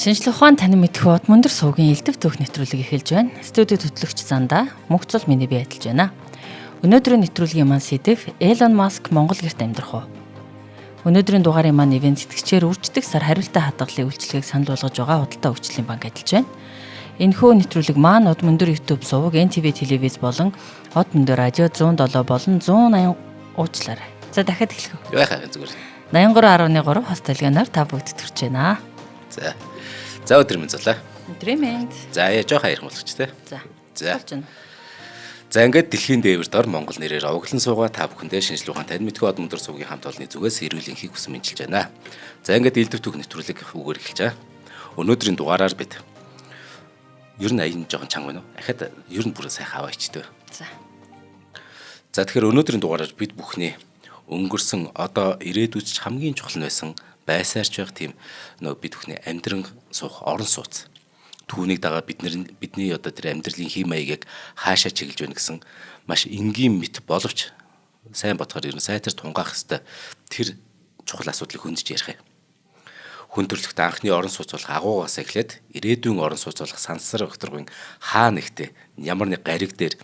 Шинжлэх ухаан танин мэдэх бод мөндөр суугийн элдв түүх нэвтрүүлэг эхэлж байна. Студид хөтлөгч Зандаа, мөнхцөл миний бие адилж байна. Өнөөдрийн нэвтрүүлгийн маань сэдэв Elon Musk Монгол гэрт амьдрах уу? Өнөөдрийн дугаарын маань ивент тэтгэгчээр үрждэг сар хариултаа хадгалын үйлчлэгийг санал болгож байгаа худалдаа хөгжлийн банк адилж байна. Энэхүү нэвтрүүлэг маань Од мөндөр YouTube суваг, NTV телевиз болон Од мөндөр радио 107 болон 180 уучлаарай. За дахиад эхлэх үү? Яхаа зүгээр. 83.3 хост талгаанаар та бүгд төрж байна. За өдөр минь зулаа. Өдрийн мэнд. За яа жоох хаярх болгоч те. За. За ингээд дэлхийн дээвэр дор Монгол нэрээр овоглон суугаа та бүхэндээ шинжлэх ухаан тань мэдгүй од мөндөр сувгийн хамт олонны зүгээс эрүүл энхийг хүсэн мэдчилж байна. За ингээд элдв түүх нэвтрүүлэг үгээр эхэлж байгаа. Өнөөдрийн дугаараар бид ер нь аян жоохон чанга байна уу? Ахад ер нь бүр сайхан аваачтай. За тэгэхээр өнөөдрийн дугаараар бид бүхний өнгөрсөн одоо ирээдүйд хамгийн чухал нь байсан байсаарч байх тийм бид бүхний амьдран суух орон сууц. Түүнийг дагаа бидний одоо тэр амьдралын хэм маягийг хаашаа чиглэж байна гэсэн маш энгийн мэт боловч сайн бодохоор ер нь сайтар тунгаах хэвээр тэр чухал асуудлыг хөндөж ярих юм. Хүндрэлт анхны орон сууц болох агуугаас эхлээд ирээдүйн орон сууц болох сансар өгтөргийн хаа нэгтээ ямар нэг гариг дээр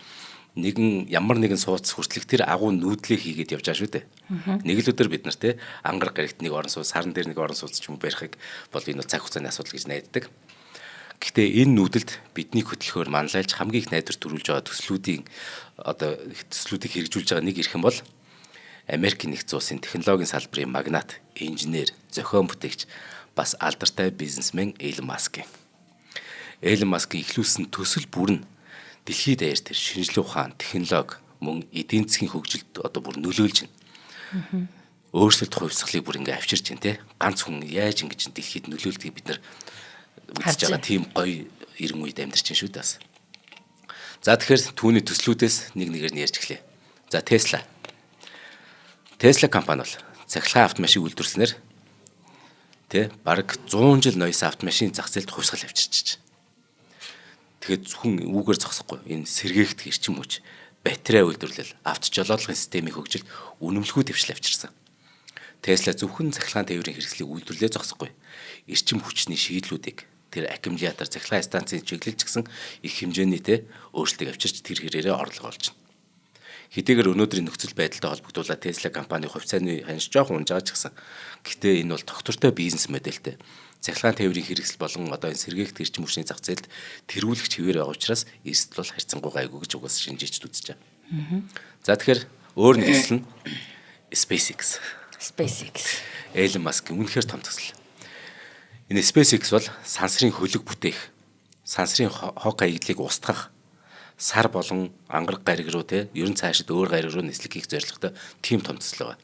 ямар нэгэн сууц хүртэлх тэр агуу нүүдлээ хийгээд явж байгаа шүү дээ. Нэг л өдөр бид нар те ангар гарагт нэг орон сууц, сарн дээр нэг орон сууц ч юм уу барихыг бол энэ цаг хугацааны асуудал гэж найддаг. Гэхдээ энэ нүүдэлд бидний хөтөлбөрөөр манлайлж хамгийн их найдвар төрүүлж байгаа төслүүдийг хэрэгжүүлж байгаа нэг эрхэм бол Америкийн нэгдсэн улсын технологийн салбарын магнат, инженер, зохион бүтээгч бас алдартай бизнесмен Elon Musk. Elon Musk-ийн ихлүүлсэн төсөл бүр нь дэлхийд даяар тэр шинжлэх ухаан, технологи, мөн эдийн засгийн хөгжилд одоо бүр нөлөөлж байна. Өөрчлөлт хувьсгалыг бүр ингээ авчирч байна те. Ганц хүн яаж ингэж дэлхийд нөлөөлдгийг бид нар үзэж байгаа тийм гоё эрен үед амьдарч байна шүү дээ. За тэгэхээр түүний төслүүдээс нэг нэгээр нь ярьж эхлэе. За Tesla компани бол цахилгаан автомашин үйлдвэрснээр тэ бараг 100 жил ноёсон автомашин зах зээлд хувьсгал авчирч байна. Тэгэхээр зөвхөн үүгээр зогсохгүй энэ сэргээгдэх эрчим хүч, батарей үйлдвэрлэл, авто жолоодлагын системийн хөгжилд үнэмлэхүй дэвшил авчирсан. Tesla зөвхөн цахилгаан тээврийн хэрэгслийг үйлдвэрлэлээ зогсохгүй. Эрчим хүчний шийдлүүдийг тэр аккумулятор цахилгаан станцын чиглэлж гисэн их хэмжээний өөрчлөлтийг авчирч тэр хэрээрээ орлого олж байна. Хэдийгээр өнөөдрийн нөхцөл байдалтай холбогдуулаад Tesla компани хувь цааны ханш жоохон унжааж гисэн. Гэхдээ энэ бол тогтвортой бизнес модельтэй. Цахилгаан тээврийн хэрэгсэл болон одоо энэ сэргээгт эрчим хүчний зах зээлд тэргүүлэгч хэвээр байгаа учраас эрсдэл бол харьцангуй гайгүй гэж угаас шинжиж үзэж байгаа. За тэгэхээр өөр нэг төсөл нь SpaceX. Elon Musk-ийн үнэхээр том төсөл. Энэ SpaceX бол сансрын хөлөг бүтээх, сансрын хог хаягдлыг устгах, сар болон ангараг гариг руу ерөн цаашид өөр гариг руу нислэг хийх зорилготой тийм том төсөл байгаа.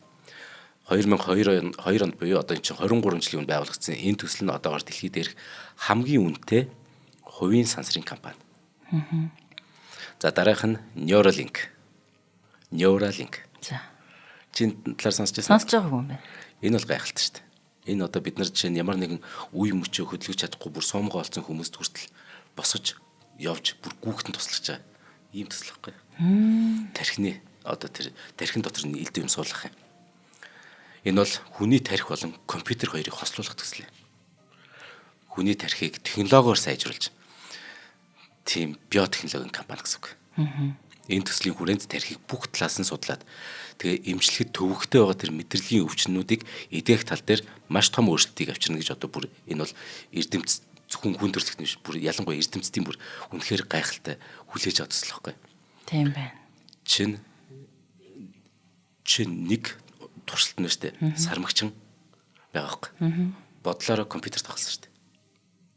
2002 онд буюу одоо энэ чинь 23 жилийн өмнө байгуулагдсан энэ төсөл нь одоогоор дэлхийд дээрх хамгийн үнэтэй хувийн сансрын компани. За дараах нь Neuralink. За. Чин талаар сонсч байсан? Сонсож байгаагүй юм байна. Энэ бол гайхалтай шүү дээ. Энэ одоо бид нар жишээ нь ямар нэгэн үе мөчөө хөдөлгөж чадахгүй бүр сумгаа олцсон хүмүүст хүртэл босгож явж бүр гүүхтэн туслаж байгаа. Ийм төсөл байхгүй. Тархины одоо тэр тархин дотор нь элдв юм суулгах юм. Энэ бол хүний тархи болон компьютер хоёрыг хослуулах төсөл юм. Хүний тархийг технологиор сайжруулж тийм биотехнологийн компани гэсэн үг. Энэ төслийн хүрээнд тархийг бүх талаас нь судлаад тэгээ эмчлэхэд төвөгтэй байгаа тэр мэдрэлийн өвчнүүдийг эдгэх тал дээр маш том өөрчлөлтийг авчирна гэж одоо бүр энэ бол эрдэмтс зөвхөн хүндрэлт нь бүр ялангуяа эрдэмтдийн бүр үнэхээр гайхалтай хүлээж авах төсөл байхгүй. Тийм байна. Чин нэг туршилт нь штэ сармагчин байгаа байхгүй. Бодлороо компьютер тоглосон штэ.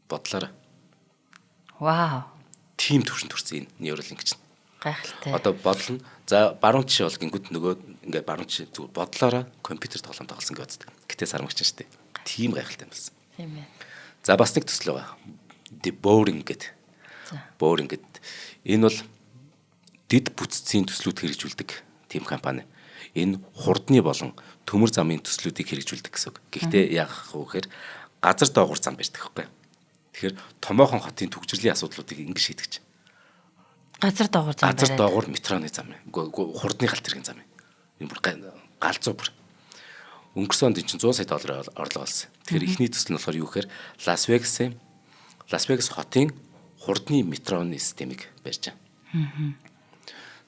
Бодлороо. Вау. Тим төвшин төрсөн энэ Neuralink чинь. Гайхалтай. Одоо бодол нь за баруун жишээ бол гингүүд нөгөө ингээ баруун жишээ зүгээр бодлороо компьютер тоглоом тоглосон гэж боддог. Гэтэ сармагчин штэ. Тим гайхалтай юм болсон. Тийм байна. За бас нэг төсөл байгаа. Boring гэдэг. Boring гэдэг. Энэ бол дэд бүтцийн төслүүд хэрэгжүүлдэг тийм компани. Энэ хурдны болон төмөр замын төслүүдийг хэрэгжүүлдэг гэсэн үг. Гэхдээ яах вэ гэхээр газар доогуур зам барьдаг байхгүй. Тэгэхээр томоохон хотын төгжрлийн асуудлуудыг ингэ шийдэж. Газар доогуур метроны зам юм. Хурдны галт тэргийн зам юм. Энэ бүр галзуу бүр. Өнгөрсөн онд чинь 100 сая долларын орлого олсон. Тэгэхээр эхний төсөл нь болохоор юу гэхээр Лас Вегасын Лас Вегас хотын хурдны метроны системийг барьж байгаа.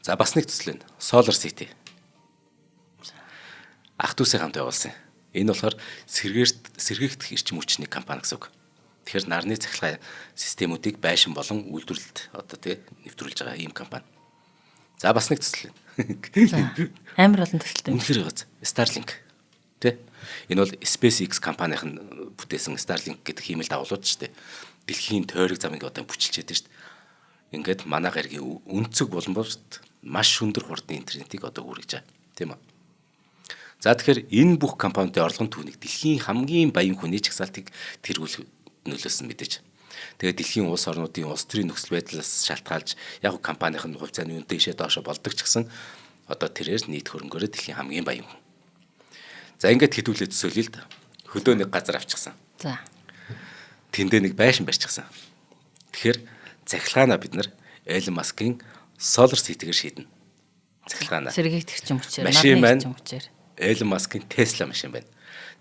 За бас нэг төсөл нь Solar City. Ах дүүсээ хамт байгуулсан. Энэ болохоор сэргээгдэх эрчим хүчний компани гэсэн үг. Тэгэхээр нарны цахилгаан системүүдийг байшин болон үйлдвэрлэлд одоо тий нэвтрүүлж байгаа ийм компани. За бас нэг төсөл. Амар олон төсөлтэй. Үнэхээр гоц. Starlink. Тэ? Энэ бол SpaceX компанийн бүтээсэн Starlink гэдэг хиймэл дагуулууд шүү дээ. Дэлхийн тойрог замыг одоо бүчилж яадаг шүү дээ. Ингээд манай гаригийн өнцөг боломжт маш өндөр хурдны интернетийг одоо хүргэж байгаа. Тийм үү? За тэгэхээр энэ бүх компаниудын орлогын түүнийг дэлхийн хамгийн баян хүний чагсаалтыг тэргүүлэх нөлөөсөн мэдээж. Тэгээд дэлхийн улс орнуудын улс төрийн нөхцөл байдлаас шалтгаалж яг компанийн хувьцааны үн дэшээ доошо болдог ч гэсэн одоо тэрээр нийт хөрөнгөөрөө дэлхийн хамгийн баян хүн. За ингээд хэдүүлээ төсөөлөе л да. Хөдөө нэг газар авчихсан. За. Тэндээ нэг байшин барьчихсан. Тэгэхээр цахилгаанаа бид нар Elon Musk-ийн Solar City-гээр шийднэ. Цахилгаанаа. Сэргээгдэх юм хүчээр, Машин нарны маань эрчим хүчээр. Elon Musk-ийн Tesla машин байна.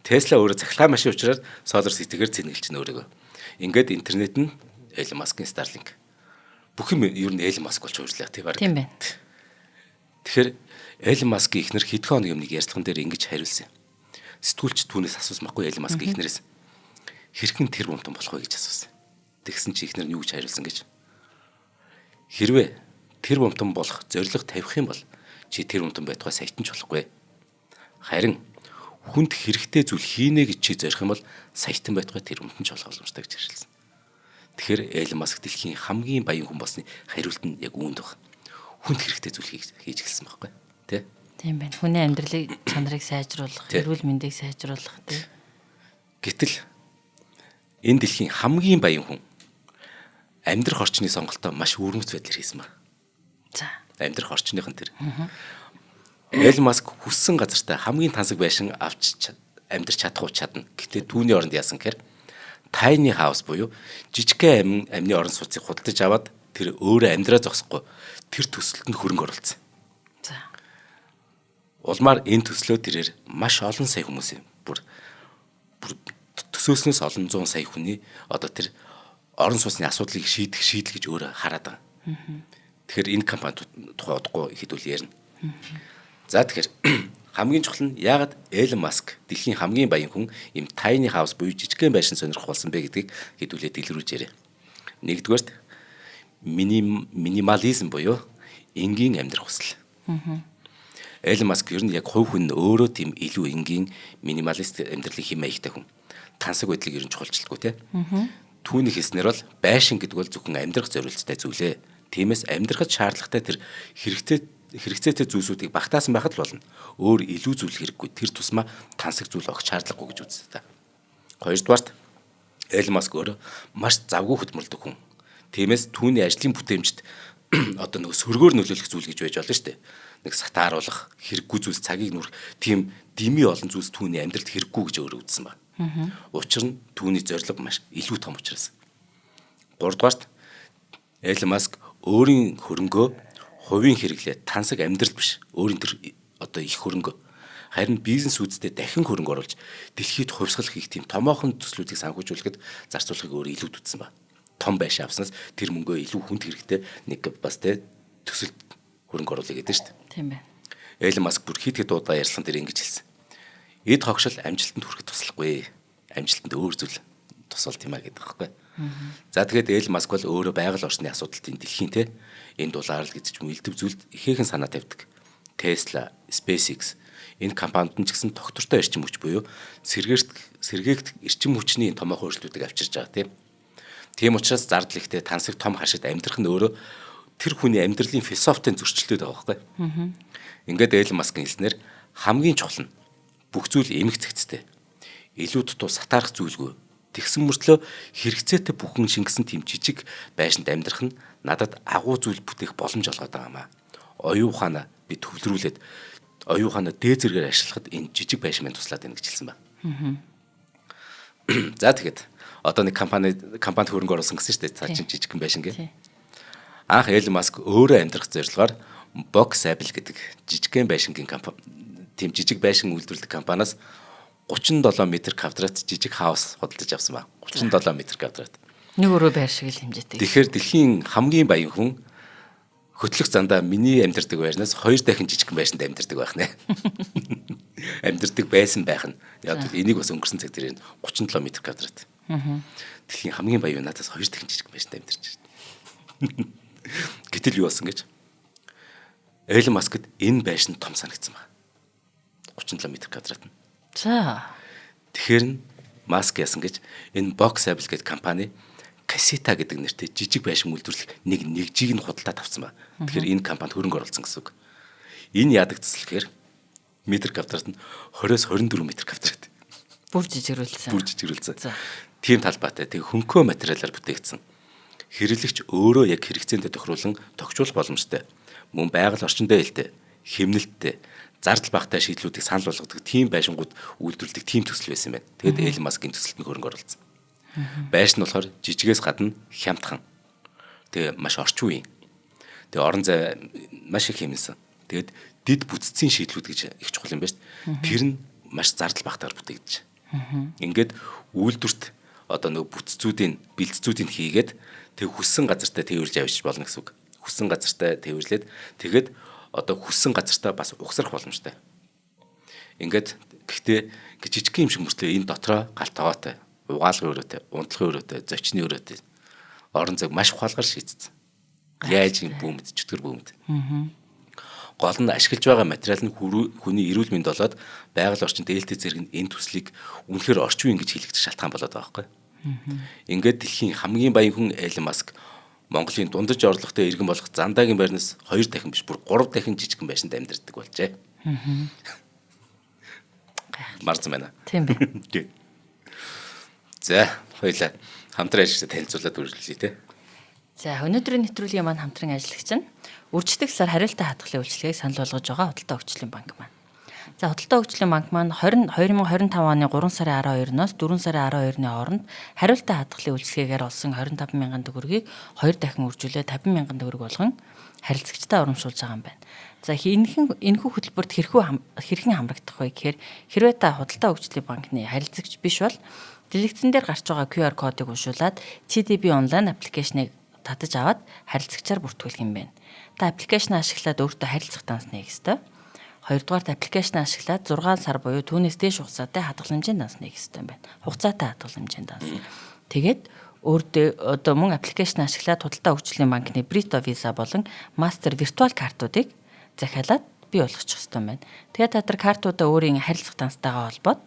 Tesla өөрөө цахилгаан машин учраас Solar City-гээр зэнгэлж өөрөөгөө. Ингээд интернет нь Elon Musk-ийн Starlink. Бүх юм ер нь Elon Musk болж хөөрлөө тий баг. Тийм байна. Тэгэхээр Elon Musk-ийн ихнэр хэдхэн хоног юмныг ярьцлаган дээр ингэж хариулсан. Сэтгүүлч түүнээс асуусан байхгүй Elon Musk-ийн ихнэрээс. Хэрхэн тэр бомтон болох вэ гэж асуусан. Тэгсэн чи ихнэр нь юу гэж хариулсан гэж. Хэрвээ тэр бомтон болох зориг тавих юм бол чи тэр бомтон байтугай саятан ч болохгүй. Харин хүнд хэрэгтэй зүйл хийнэ гэж чи зорих юм бол саятан байтугай тэр бомтон ч болох боломжтой гэж хариулсан. Тэгэхээр Elon Musk дэлхийн хамгийн баян хүн болсны хариулт нь яг үүнд баг. Хүнд хэрэгтэй зүйл хийж гэлсэн байхгүй тий? Тийм байна. Хүний амьдралыг чанарыг сайжруулах, эрүүл мэндийг сайжруулах тий. Гэтэл энэ дэлхийн хамгийн баян хүн амьдрах орчны сонголтоо маш өвөрмөц байдлаар хийсэн байна. За. Амьдрах орчныхан тэр. Elon Musk хүссэн газартаа хамгийн тансаг байшин авч амьдрч чадахгүй чадна. Гэтэл түүний оронд яасан гэхээр tiny house буюу жижигхэн амны орон сууцыг худалдаж аваад тэр өөрөө амьдраа зогсохгүй тэр төсөлтөнд хөрөнгө оруулсан. За. Улмаар энэ төслөө тэрээр маш олон сая хүмүүс юм. Бүр төсөөснөөс олон зуун сая хүний одоо тэр орон сууцны асуудлыг шийдэл гэж өөрөө хараад байгаа. Тэгэхээр энэ компани тухай удахгүй хэдүүл ярина. За тэгэхээр хамгийн чухал нь яагаад Elon Musk дэлхийн хамгийн баян хүн ийм tiny house буюу жижигхэн байшин сонирхох болсон бэ гэдгийг хэдүүлээ дэлгэрүүлж яриа. Нэгдүгээрт минимализм буюу энгийн амьдрах хүсэл. Elon Musk ер нь яг хувь хүн өөрөө тийм илүү энгийн минималист амьдралын хэм маягтай хүн. Тансаг байдлыг ер нь чухалчилдаггүй те. Түүний хэлснээр бол байшин гэдэг бол зөвхөн амьдрах зорилттой зүйлээ. Тиймээс амьдрахад шаардлагатай тэр хэрэгцээтэй зүйлсүүдийг багтаасан байхад л болно. Өөр илүү зүйл хэрэггүй. Тэр тусмаа тансаг зүйл огт шаардлагагүй гэж үздэг та. Хоёрдугаарт Elon Musk өөрөө маш завгүй хөдөлмөрлөдөг хүн. Тиймээс түүний ажлын бүтээмжид одоо нэг сөргөөр нөлөөлөх зүйл гэж байж болно шүү дээ. Нэг сатааруулах, хэрэггүй зүйлс цагийг нүрх, тийм дими олон зүйлс түүний амьдралд хэрэггүй гэж өөрөө үзсэн ба. Учир нь түүний зорилго маш илүү том учраас. Гуравдугаарт Elon Musk өөрийн хөрөнгөө хувийн хэрэглээ тансаг амьдрал биш. Өөрийн тэр одоо их хөрөнгө харин бизнес үүсдээ дахин хөрөнгө оруулж дэлхийд хувьсгал хийх тийм томоохон төслүүдийг санхүүжүүлэхэд зарцуулахыг өөрөө илүү үзсэн ба. Том байшин авснаас тэр мөнгөө илүү хүнд хэрэгтэй нэг бас тэ төсөлд хөрөнгө оруулах гэдэг шүү дээ. Тийм байна. Elon Musk бүр хэд удаа ярьсан дээр ингэж хэлсэн. Эд хогшил амжилтанд хүрэхэд туслахгүй. Амжилтанд өөр зүйл тусвал тийм аа гэдэг байхгүй. За тэгээд Elon Musk бол өөрөө байгаль орчны асуудалтын дэлхийн те энэ дулаарл гэж ч мэлдэв зүйлд ихээхэн санаа тавьдаг. Tesla, SpaceX энэ компаниуд нь ч гэсэн тогтвортой эрчим хүч буюу сэргээгт эрчим хүчний томоохон өөрчлөлтүүдийг авчирж байгаа тийм. Тийм учраас зардал ихтэй тансаг том хашид амьдрах нь өөрөө тэр хүний амьдралын философийн зөрчилдөд байгаа байхгүй. Ингээд Elon Musk-ийн хэлснээр хамгийн чухал нь бүх зүйл эмх цэгцтэй. Илүү дутуу сатаарах зүйлгүй. Тэгсэн мөртлөө хэрэгцээтэй бүхэн шингэсэн тийм жижиг байшинд амьдрах нь надад агуу зүйл бүтээх боломж олгоод байгаа юм аа. Оюун ухаанаа би төвлөрүүлээд оюун ухаанаа дээд зэрэгээр ашиглахад энэ жижиг байшин маань туслаад байна гэж хэлсэн ба. За тэгэхэд одоо нэг компанид хөрөнгө оруулсан гэсэн шүү дээ. Цаа чин жижигхэн байшин гээ. Анх Elon Musk өөрөө амьдрах зорилгоор Box Apple гэдэг жижигхэн байшингийн компани тийм жижиг байшин үйлдвэрлэдэг компаниас 37 м квадрат жижиг хаус худалдаж авсан ба. 37 м квадрат. Нэг өрөө байр шиг л хэмжээтэй. Тэгэхээр дэлхийн хамгийн баян хүн хөтлөх зандаа миний амьдардаг байрнаас 2 дахин жижигхэн байшинд амьдардаг байх нэ. Амьдардаг байсан байх нь. Яг л энийг бас өнгөрсөн цаг дээр 37 м². Дэлхийн хамгийн баян надаас 2 дахин жижигхэн байшинд амьдарч байна. Гэтэл юу болсон гэж? Элон Маскд энэ байшин том санагдсан байна. 37 м². За. Тэгэхээр нь Маск яасан гэж энэ Boxable гэдэг компани Casita гэдэг нэртэй жижиг байшин үйлдвэрлэх нэг жиг нь худалдаад авсан ба. Тэгэхээр энэ компанид хөрөнгө оруулсан гэсэн үг. Энэ яадаг гэсэлхээр метр квадрат нь 20-с 24 метр квадрат. Бүр жижигрүүлсэн. Бүр жижигрүүлсэн. Тийм талбайтай. Тэг хөнгөө материалаар бүтээгдсэн. Хэрэглэгч өөрөө яг хэрэгцээндээ тохируулан тогтчуулах боломжтой. Мөн байгаль орчиндөө илтэй, хэмнэлттэй, зардал багтай шийдлүүдийг санал болгодог тийм байшингууд үйлдвэрлэдэг тийм төсөл байсан байна. Тэгэд Элон Маскын төсөлд хөрөнгө оруулсан. Байшин нь болохоор жижигээс гадна хямдхан. Тэгээ маш орчин үеийн. Тэгээ орон зай маш их хэмнэсэн. Тэгэд дид бүтцийн шийдлүүд гэж их чухал юм байна шүү дээ. Тэр нь маш зардал багтаар бүтээгдэж. Ингээд үйлдвэрт одоо нөгөө бүтцүүдийн бэлтцүүдийг хийгээд тэг хүссэн газартаа тээвэрж авчиж болно гэсэн үг. Хүссэн газартаа тээвэрлээд тэгэд одоо хүссэн газартаа бас угсрах боломжтой. Ингээд гэхдээ жижигхэн юм шиг мөртлөө энэ дотроо галт тогоотой, угаалгын өрөөтэй, унтлагын өрөөтэй, зочны өрөөтэй орон зайг маш ухаалгаар шийдсэн. Яаж юм бүүмэд, чөтгөр бүүмэд. Гол нь ашиглаж байгаа материал нь хүний эрүүл мэнд болоод байгаль орчинд ээлтэй зэрэг энэ төслийг үнэхээр орчин үеийн гэж хэлэгдэх шалтгаан болоод байгаа байхгүй. Ингээд дэлхийн хамгийн баян хүн Элон Маск Монголын дундаж орлоготой иргэн болох Зандагийн байрнаас 2 дахин биш бүр 3 дахин жижигхэн байшинд амьдардаг болжээ. Марцсан байна. Тийм бай. За, хоёлаа хамтран ажиллаж танилцуулаад үргэлжлэе те. За, өнөөдрийн нэвтрүүлгийн маань хамтран ажиллагч нь үржигдэх сар хариултаа хадгалын үйлчилгээг санал болгож байгаа Худалдаа хөгжлийн банк маань. За, Худалдаа хөгжлийн банк маань 2025 оны 3 сарын 12-ноос 4 сарын 12-ны хооронд хариултаа хадгалын үйлчилгээгээр олсон 25 мянган төгрөгийг 2 дахин үржүүлээ 50 мянган төгрөг болгон харилцагчдаа урамшуулж байгаа юм байна. За, энэхүү хөтөлбөрт хэрхэн хамрагдах вэ гэхээр хэрвээ та Худалдаа хөгжлийн банкны харилцагч биш бол дэлгэцэн дээр гарч байгаа QR кодыг уншуулад CDB онлайн аппликейшнийг татаж аваад харилцагчаар бүртгүүлэх юм байна. Та аппликейшн ашиглаад өөртөө харилцах данс нээх ёстой. Хоёрдугаарт аппликейшн ашиглаад 6 сар буюу түүнээс дээш хугацаатай хадгаламжийн данс нээх ёстой юм байна. Хугацаатай хадгаламжийн данс. Тэгээд өөртөө одоо мөн аппликейшн ашиглаад Худалдаа хөгжлийн банкны Brito Visa болон Master виртуал картуудыг захиалаад бий болгочих ёстой юм байна. Тэгээд та тэр картуудаа өөрийн харилцах данстай холбоод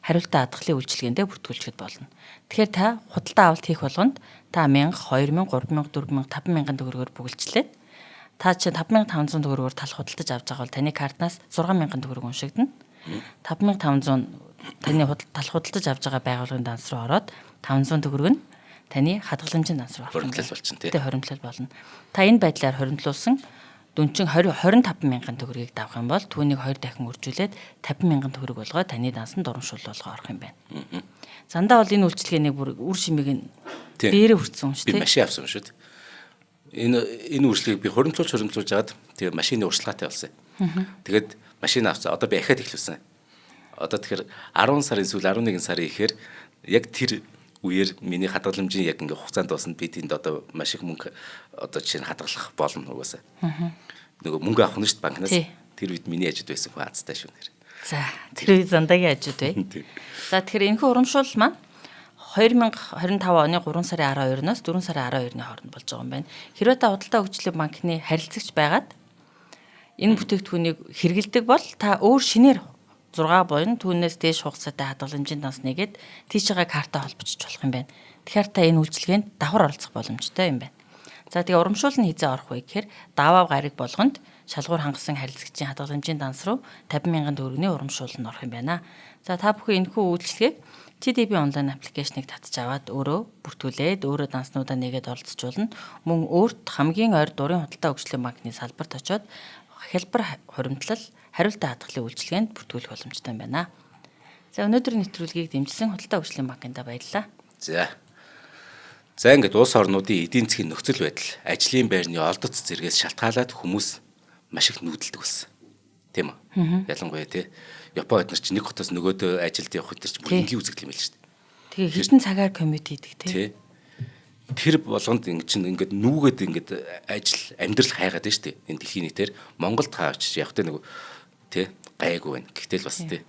хариултаа хадгалын үйлчилгээндээ бүртгүүлчихэд болно. Тэгэхээр та худалдаа авалт хийх болгонд та 1000, 2000, 3000, 4000, 5000 төгрөгөөр бүгэлжлээд та чинь 5500 төгрөгөөр тал худалдаж авч байгаа бол таны картнаас 6000 төгрөг уншигдана. 5500 таны тал худалдаж авч байгаа байгууллагын данс руу ороод 500 төгрөг нь таны хадгаламжийн данс руу орно. Хоримтлал болчихно тий. Хоримтлал болно. Та энэ байдлаар хоримтлуулсан дүнчин 25 мянган төгрөгийг давах юм бол түүнийг 2 дахин үржүүлээд 50 мянган төгрөг болгоо таны дансанд урамшууллага орох юм байна. Зандаа бол энэ үйлчилгээний бүр үр шимийг нь дээрээ хүртсэн юм шүү Би дээ. машин авсан шүү дээ. Энэ үйлчлэгийг би хуримтлуулж жагаад тэгээ машины уршлагатай болсон. Тэгээд машин авсан. Одоо би ахаад эхлүүлсэн. Одоо тэгэхээр 10 сарын эсвэл 11 сарын ихээр яг тэр үеэр миний хадгаламжийн яг ингээ хугацаанд дуусна би тэнд одоо маш их мөнгө одоо жишээ нь хадгалах болно угаасаа. Нөгөө мөнгө авах нь шүү дээ банкнаас. Тэр үед миний ажид байсан хүн азтай шүү нэр. За тэр үед Зандагийн ажид бай. За тэгэхээр энэхүү урамшуул маань 2025 оны 3 сарын 12-ноос 4 сарын 12-ны хооронд болж байгаа юм байна. Хэрвээ та Худалдаа хөгжлийн банкны харилцагч байгаад энэ бүтээгдэхүүнийг хэрэгэлдэг бол та өөр шинээр 6 буюу түүнээс дээш хугацаатай хадгаламжийн данс нэгээд тийшээгээ картаа холбочих болох юм байна. Тэгэхээр та энэ үйлчилгээнд давхар оролцох боломжтой юм байна. За тэгээ урамшуул нь хизээ орох вэ гэхээр даваа гариг болгонд шалгуур хангасан харилцагчийн хадгаламжийн данс руу 50 мянган төгрөгийн урамшуул нь орох юм байна. За та бүхэн энэхүү үйлчилгээг CDB онлайн аппликейшнийг татж аваад өөрөө бүртгүүлээд өөрөө данснуудаа нэгээд оролцуулна. Мөн өөрт хамгийн ойр дурын Худалдаа хөгжлийн банкны салбарт очоод хялбар хуримтлал хариултаа хадгалын үйлчилгээнд бүртгүүлэх боломжтой юм байна. За өнөөдрийн нэвтрүүлгийг дэмжсэн Худалдаа хөгжлийн банкнд баярлалаа. За ингээд улс орнуудын эдийн засгийн нөхцөл байдал, ажлын байрны олдоц зэрэгээс шалтгаалаад хүмүүс маш их нүүдэлдэг болсон. Тийм үү? Ялангуяа тий Япон эднэр чинь нэг хотоос нөгөөдөө ажилд явах өдөр чинь бүр энгийн үзэгдэл юм л шүү дээ. Тэгээ хитэн цагаар коммют хийдэг тий. тэр болгонд ингээд нүүгээд ингээд ажил амьдрал хайгаад байна шүү дээ. Энэ дэлхийн нийтээр Монголд хаач яг тэ нэг тий гайгүй байна. Гэхдээ л бас тий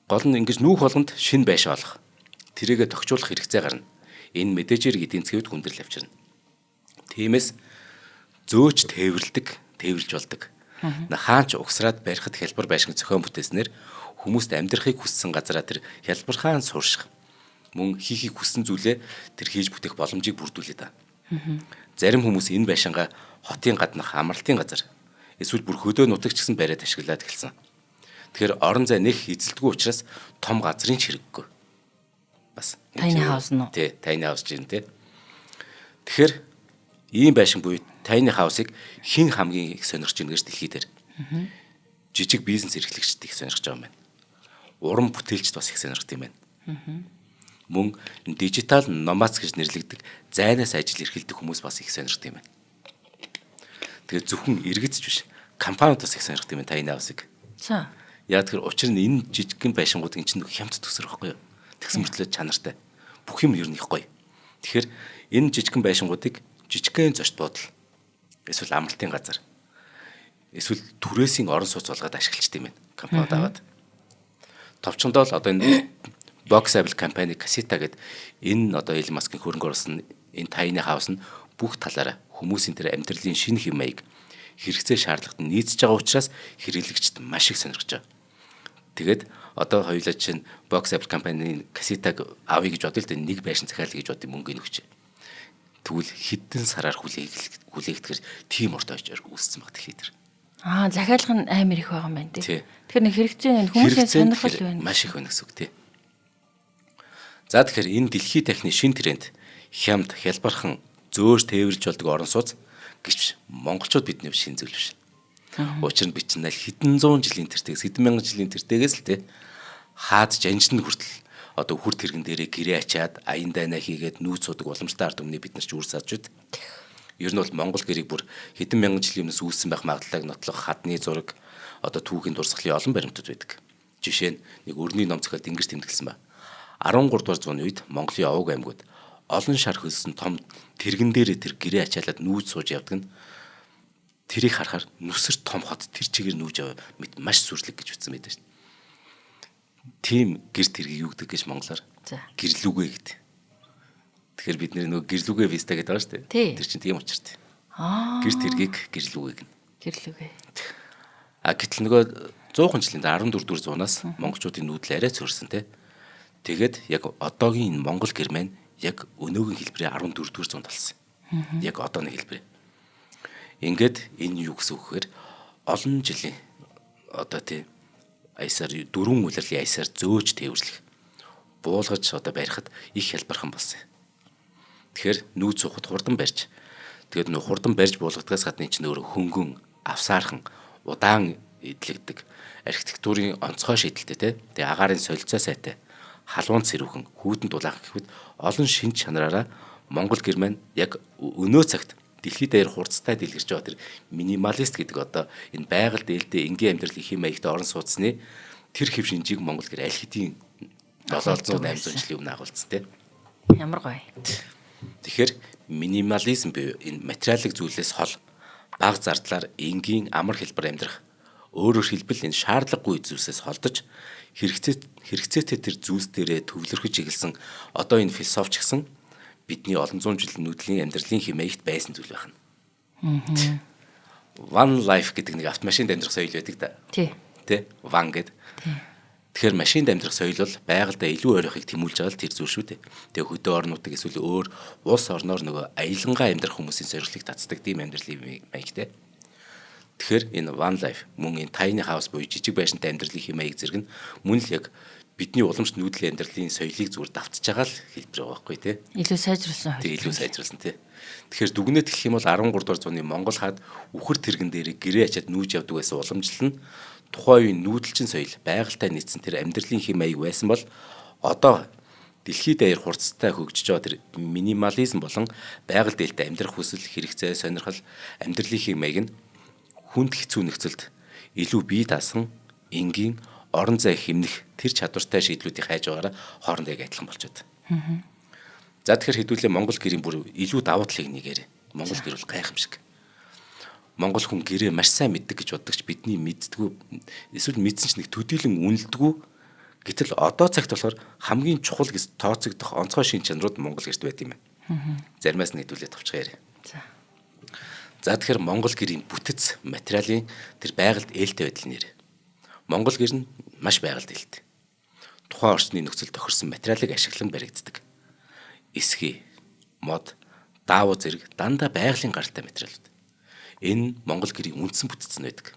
гол нь ингэж нүүх болгонд шин байшаа олох. Тэрийгэ тогтчуулах хэрэгцээ гарна. Энэ мэдээжээр эдийн засгт хүндрэл авчирна. Тиймээс зөөч тээвэрлж болдог. Хаач угсраад барихад хялбар байшин зохион бүтээснээр хүмүүст амьдрахыг хүссэн газараа тэр хялбархан сурших. Мөн хийхийг хүссэн зүйлээ тэр хийж бүтээх боломжийг бүрдүүлээ да. Зарим хүмүүс энэ байшингаа хотын гаднах амралтын газар эсвэл бүр хөдөө нутагч гэсэн бариад ашиглаад эхэлсэн. Тэгэхээр орон зай нэг эзэлдэггүй учраас том газрын хэрэггүй. Бас tiny house нь. Тий, tiny house чинь тий. Тэгэхээр ийм байшин буюу tiny house-ыг хэн хамгийн их сонирхож байна гэж дэлхий дээр. Жижиг бизнес эрхлэгчид их сонирхож байгаа юм байна. Уран бүтээлчд бас их сонирхдаг юм байна. Мөн дижитал номадс гэж нэрлэгдэх зайнаас ажил эрхэлдэг хүмүүс бас их сонирхдаг юм байна. Тэгэхээр зөвхөн иргэдч биш, компаниуд бас их сонирхдаг юм байна tiny house-ыг. За. Яг тэр учир нь энэ жижигхэн байшингуудын чинь хямд төсөр байхгүй юу? Тэгсэн мөртлөө чанартай. Бүх юм ер нь их гоё. Тэгэхээр энэ жижигхэн байшингуудыг жижигхэн зочд буудал эсвэл амралтын газар эсвэл түрээсийн орон сууц болгоод ашиглаждаг юм байна. Компаниуд аваад. Товчондоо л одоо энэ Boxable компани Casita гэдэг энэ одоо Elon Musk-ийн хөрөнгө оруулсан энэ tiny house нь бүх талаараа хүмүүсийн тэр амьдралын шинэ хэм маяг хэрэгцээ шаардлагад нийцж байгаа учраас хэрэглэгчд маш их сонирхож байгаа. Тэгээд одоо хоёулаа чинь Boxable компани Casita-г авъя гэж бодъё л дээ нэг байшин захиалъя гэж бодъё мөнгөний өгч. Тэгвэл хэдэн сараар хүлээгдэхэр тийм урт очоор үүссэн баг дэлхий дээр. Захиалга нь амар их байгаа юм байна тий. Тэгэхээр нэг хэрэгцээ нь хүмүүсийн сонирхол байна. Маш их байна гэсэн үг тий. За тэгэхээр энэ дэлхийн техникийн шин тренд хямд, хялбархан, зөөр тээвэрлж болдог орон сууц гэж монголчууд бидний шин зүйл биш. Учир нь бичнэ хэдэн зуун жилийн тэртээс хэдэн мянган жилийн тэртээс л тий хаад жанжин хүртэл одоо хүр тэрэгэн дээрээ гэрээ ачаад аян дайнаа хийгээд нүүц судаг боломжтой ард түмний бид нар ч үрсааж байна. Ер нь бол Монгол гэрийг бүр хэдэн мянган жилийн өмнөөс үүссэн байх магадлалыг нотлох хадны зураг одоо түүхийн дурсгалын олон баримтууд байдаг. Жишээ нь нэг өрний ном зохиолд ингэж тэмдэглэсэн ба. 13 дугаар зууны үед Монголын овог аймагуд олон шар хөлсөн том тэрэгэн дээрээ тэр гэрээ ачаалаад нүүц сууж явдаг нь тэрийг харахаар нүсэр том хот тэр чигээр нүүж яваа мэт маш сүрлэг гэж үтсэн байдаг шин. Тим гэр тэргийг юу гэдэг гэж монголоор гэрлүүгээ гэдэг. Тэгэхээр бид нөгөө гэрлүүгээ виста гэдэг байгаа шүү дээ. Тэр чинь тийм учиртай. Гэр тэргийг гэрлүүгээ гэнэ. Гэрлүүгээ. Гэтэл нөгөө 100 жилийн 14 дугаар зуунаас монголчуудын нүүдэл арай цөөрсөн те. Тэгээд яг одоогийн Монгол гэр маань яг өнөөгийн хэлбэрээ 14 дугаар зуунд болсон. Яг одооны хэлбэрээ. Ингээд энэ юу гэсэн үг гэхээр олон жилийн одоо тий аясаар дөрвөн улирлын аясаар зөөж тээвэрлэх буулгаж одоо барихад их хялбархан болсон. Тэгэхээр нүүц сухад хурдан барьж тэгээд нөх хурдан барьж буулгадгаас гадна чинь өөр хөнгөн авсаархан удаан эдлэгдэг архитектурын онцгой шийдэлтэй тий тэгээ агаарын солилцоо сайтай халуун цэрүүхэн хүүдэн дулаах гэхэд олон шин чанараараа Монгол гэр маань яг өнөө цагт дэлхийд даяар хурцтай дэлгэрч байгаа тэр минималист гэдэг одоо энэ байгаль дээлтэй энгийн амьдралын хэм маягт орон сууцны тэр хэв шинжийг Монгол гэр аль хэдийн 700 800 жилийн өмнө агуулсан тийм. Ямар гоё. Тэгэхээр минимализм буюу энэ материалын зүйлээс хол бага зардлаар энгийн амар хэлбэр амьдрах өөрөөр хэлбэл энэ шаардлагагүй зүйлсээс холдож хэрэгцээтэй тэр зүйлс дээрээ төвлөрөхөж игэлсэн одоо энэ философч гэсэн бидний олон зуун жилийн нүүдлийн амьдралын хэмээгт байсан зүйл байна. One life гэдэг нэг автомашинд амьдрах соёл байдаг да. Тий. One гэдэг. Тэгэхээр машинд амьдрах соёл бол байгальдаа илүү ойрхыг тэмүүлж байгаа л тэр зүйл шүү дээ. Тэгээ хөдөө орнуудыг эсвэл өөр улс орноор нөгөө аялангаа амьдрах хүмүүсийн зорилгыг татдаг тийм амьдралын маягтай. Тэгэхээр энэ one life мөн энэ tiny house буюу жижиг байшинтай амьдралын хэмээг зэрэг нь мөн л яг бидний уламжлалт нүүдлийн амьдралын соёлыг зүгээр давтж байгаа л хэлбэр байгаа байхгүй тий. Илүү сайжруулсан. Илүү сайжруулсан тий. Тэгэхээр дүгнэлт хэлэх юм бол 13 дугаар зууны Монгол хаад үхэр тэрэгэн дээр гэрээ ачаад нүүж явдаг байсан уламжлал нь тухайн үеийн нүүдэлчин соёл байгальтай нийцсэн тэр амьдралын хэм маяг байсан бол одоо дэлхийд даяар хурцтай хөгжиж байгаа тэр минимализм болон байгаль дээлтэй амьдрах хүсэл хэрэгцээ сонирхол амьдралын хэм маяг нь хүнд хэцүү нөхцөлд илүү бие даасан энгийн орон зай хэмнэх тэр чадвартай шийдлүүдийг хайж байгаараа хоорондоо адилхан болчиход. За тэгэхээр хэдүүлээ Монгол гэрийн бүр илүү давуу талыг нэгээр. Монгол гэр бол гайхамшиг. Монгол хүн гэрээ маш сайн мэддэг гэж боддогч бидний мэддэггүй эсвэл мэдсэн ч нэг төдийлөн үнэлдэггүй. Гэтэл одоо цагт болохоор хамгийн чухал гэж тооцогдох онцгой шин чанарууд Монгол гэрт байт юм байна. Заримаас нь хэдүүлээ товчгоорой. За тэгэхээр Монгол гэрийн бүтэц материалын тэр байгальд ээлтэй байдал нэр. Монгол гэр нь маш байгальд ээлтэй. Тухайн орчны нөхцөл тохирсон материалыг ашиглан баригддаг. Эсхий, мод, даавуу зэрэг дандаа байгалийн гаралтай материалууд. Энэ Монгол гэрийн үндсэн бүтэц нь байдаг.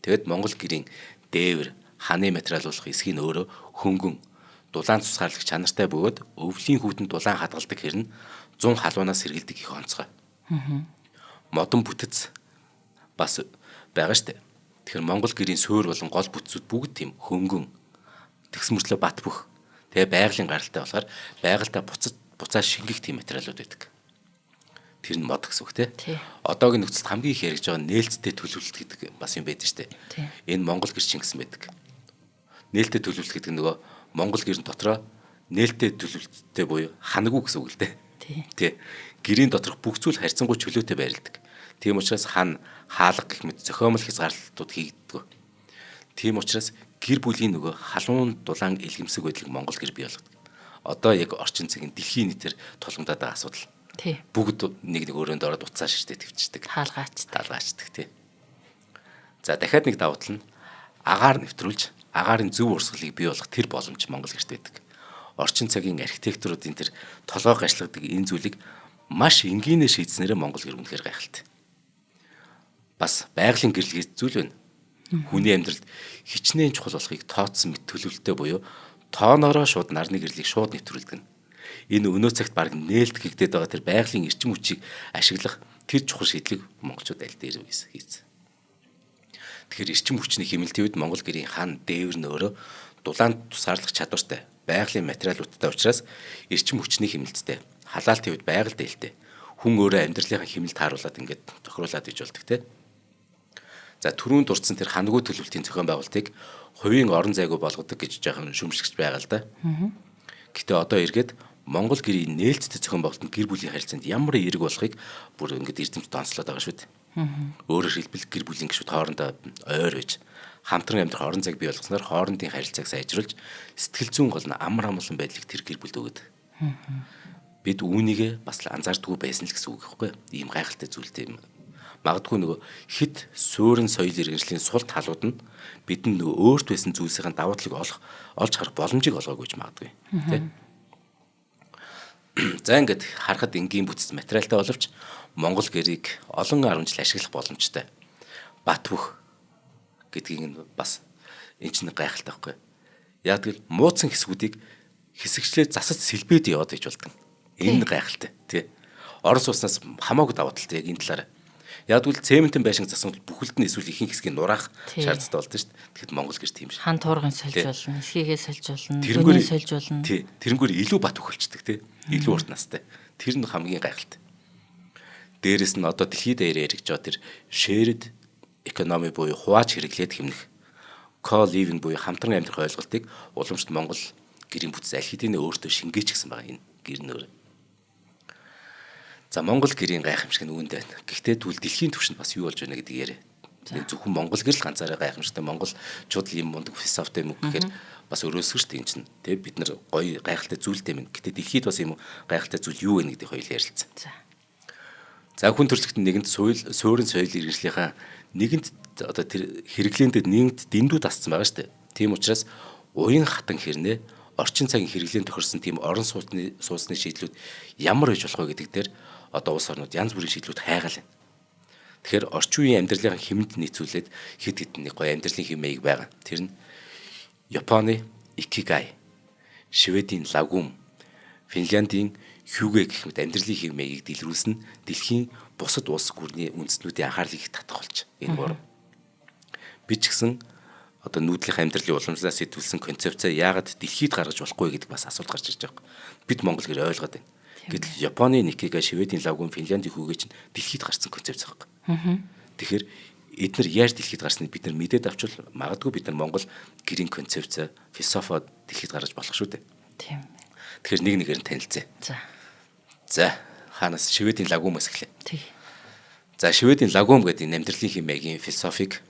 Тэгэд Монгол гэрийн дээвэр, ханы материал болох эсхий нь өөрөө хөнгөн, дулаан тусгаарлагч чанартай бөгөөд өвлийн хүүтэнд дулаан хадгалдаг хэрнэ 100 халуунаас сэргийлдэг их онцгой. Модон бүтэц бас байгаа штэ. Тэгэхээр Монгол гэрийн суурь болон гол бүтцүүд бүгд тийм хөнгөн, тэгс мөртлөө бат бөх. Тэгээ байгалийн гаралтай болохоор байгальтаа буцаа шингэх тийм материалууд байдаг. Тэр нь мод гэсэн үг тий. Одоогийн нөхцөлд хамгийн их яригдж байгаа нээлттэй төлөвлөлт гэдэг бас юм байдаг штэ. Энэ Монгол гэр чинь гэсэн байдаг. Нээлттэй төлөвлөлт гэдэг нь нөгөө Монгол гэрэн дотроо нээлттэй төлөвлөлттэй буюу ханаггүй гэсэн үг л дээ. Тий. Гэрийн доторх бүх зүйл харьцангуй чөлөөтэй байрладаг. Тийм учраас хан, хаалга гэх мэт зохиомл хязгаарлалтууд хийгддэг. Тийм учраас гэр бүлийн нөгөө халуун дулаан илгэмсэг байдлыг Монгол гэр бий болгодог. Одоо яг орчин цагийн дэлхийн нийтээр тулгамдаад байгаа асуудал. Тий. Бүгд нэг өрөөнд ороод уцаа ширтээ твчдэг. Хаалгаачдаг тий. За дахиад нэг давуу тал нь агаар нэвтрүүлж агаарын зөв урсгалыг бий болгох тэр боломж Монгол гэрт байдаг. Орчин цагийн архитектуруудын тэр толгой гашлагдаг энэ зүйлийг маш энгийнээр шийдснээрээ Монгол гэр үнэхээр гайхалтай. Бас байгалийн гэрлэгийн зүйл байна. Хүний амьдралд хичнээн чухал болохыг тооцсон мэт төлөвлөлттэй буюу тооноороо шууд нарны гэрлийг шууд нэвтрүүлдэг. Энэ өнөө цагт баг нээлт гэгдээд байгаа тэр байгалийн эрчим хүчийг ашиглах тэр чухал шийдлийг монголчууд аль дээр хийсэн. Тэгэхээр эрчим хүчний хэмнэлтийн үед Монгол гэрийн хан дээвэр нь өөрөө дулаан тусгаарлах чадвартай байгалийн материалуудтай учраас эрчим хүчний хэмнэлттэй. Халаалтын үед байгаль дээлтэй. Хүн өөрөө амьдралынхаа хэмнэлт тааруулаад ингээд тохируулаад иж болдог те. За түрүүн дурдсан тэр ханагуй төлөвлөлтийн зохион байгуулалтыг хувийн орон зайгүй болгодог гэж жоохон шүмжлэгч байгаа л да. Гэтэ одоо эргээд Монгол гэрийн нээлттэй зохион байгуулалтанд гэр бүлийн харилцаанд ямар эерэг болохыг бүр ингээд эрдэмтэд онцлоод байгаа шүү дээ. Өөрөөр хэлбэл гэр бүлийн гишүүд хоорондоо ойр байж хамтран амьдрах орон зайг бий болгосноор хоорондын харилцааг сайжруулж сэтгэл зүйн гол нь амар амгалан байдлыг тэр гэр бүлд өгöd. Бид үүнийгээ бас л анзаардгүй байсан л гэсэн үг гэхгүй. Ийм гайхалтай зүйлтэй юм. Магадгүй нөгөө хит суурин соёл иргэншлийн сул талууд нь бидэнд нөгөө өөрт байсан зүйлсийн давуу талыг олж харах боломжийг олгоогүй ч магадгүй. Тэ. За ингээд харахад энгийн бүтц материалтай боловч Монгол гэрийг олон 10 жил ашиглах боломжтой. Бат бөх гэдгийг нь бас энэ ч нэг гайхалтай байхгүй. Яг тэгэл мууцсан хэсгүүдийг хэсэгчлээ засаж сэлбээд яваад иж болдог. Энэ гайхалтай тий. Орон сууцнаас хамаагүй давуу талтай яг энэ талаараа. Яг тэгвэл цементэн байшин засвал бүхэлд нь эсвэл ихэнх хэсгийг нураах шаардлагатай болдог шүү дээ. Тэгэхэд Монгол гэр тийм ш. Хан туургын сольж болно, эсхийгээ сольж болно, дөрөний сольж болно. Тий. Тэрнгээр илүү бат өгөлчдөг тий. Илүү урт настай. Тэр нь хамгийн гайхалтай. Дээрэс нь одоо дэлхийд даяар яригдж байгаа тэр shared economy буюу хувааж хэрэглээд хэмнэх co-living буюу хамтран амьдрах ойлголтыг уламжлалт Монгол гэрийн бүтц аль хэдийн өөртөө шингээч гэсэн байгаа энэ гэр нөр. За Монгол гэрийн гайхамшиг нь үүнд байна. Гэхдээ тэгвэл дэлхийн түвшинд бас юу болж байна гэдгийг яриа. Тэгээд зөвхөн Монгол гэр л ганцаараа гайхамшигтай монголчууд ийм мундаг философитой юм гэхээр бас өрөөсгөр шүү дээ энэ чинь. Тэгээд бид нар гоё гайхалтай зүйлтэй юм. Гэхдээ дэлхийд бас ийм гайхалтай зүйл юу вэ гэдгийг хоёул ярилцсан. За хүн төрөлхтөнд нэгэнт суурин соёл иргэншлийнхаа нэгэнт одоо тэр хэрэглээнд нэгэнт дэндүү тасцсан байгаа шүү дээ. Тийм учраас уян хатан хэрнээ орчин цагийн хэрэглээнд тохирсон тийм орон сууцны шийдлүүд ямар байж болох вэ гэдэг дээр одоо улс орнууд янз бүрийн шийдлүүд хайгаал байна. Тэгэхээр орчин үеийн амьдралын хэмнэлд нийцүүлээд хэд хэдэн нэг гоё амьдралын хэмээг байгаа. Тэр нь Японы Икигай, Шведийн Лагум, Финляндийн Хюгэ гэх мэт амьдралын хэмээг дэлгэрүүлсэн дэлхийн бусад улс гүрний үндэстнүүдийн анхаарлыг их татах болж энэ гурав. Би ч гэсэн одоо нүүдлэх амьдралын уламжлалаас сэтгүүлсэн концепцаа яагаад дэлхийд гаргаж болохгүй гэдэг бас асуулт гарч ирж байгаа. Бид Монгол гэр ойлгоод байна. Гэтэл Японы Никига, Шведийн Лагум, Финляндийн Хюгэ чинь дэлхийд гарсан концепц байгаа. Тэгэхээр эдгээр яаж дэлхийд гарсныг бид нар мэдээд авчвал магадгүй бид нар Монгол гэрийн концепц, философи дэлхийд гаргаж болох шүү дээ. Тийм. Тэгэхээр нэг нэгээр нь танилцъя. За хаанаас Шведийн лагуумаас эхлэв. Тий. За Шведийн лагуум гэдэг амьдралын хэмээгийн философиг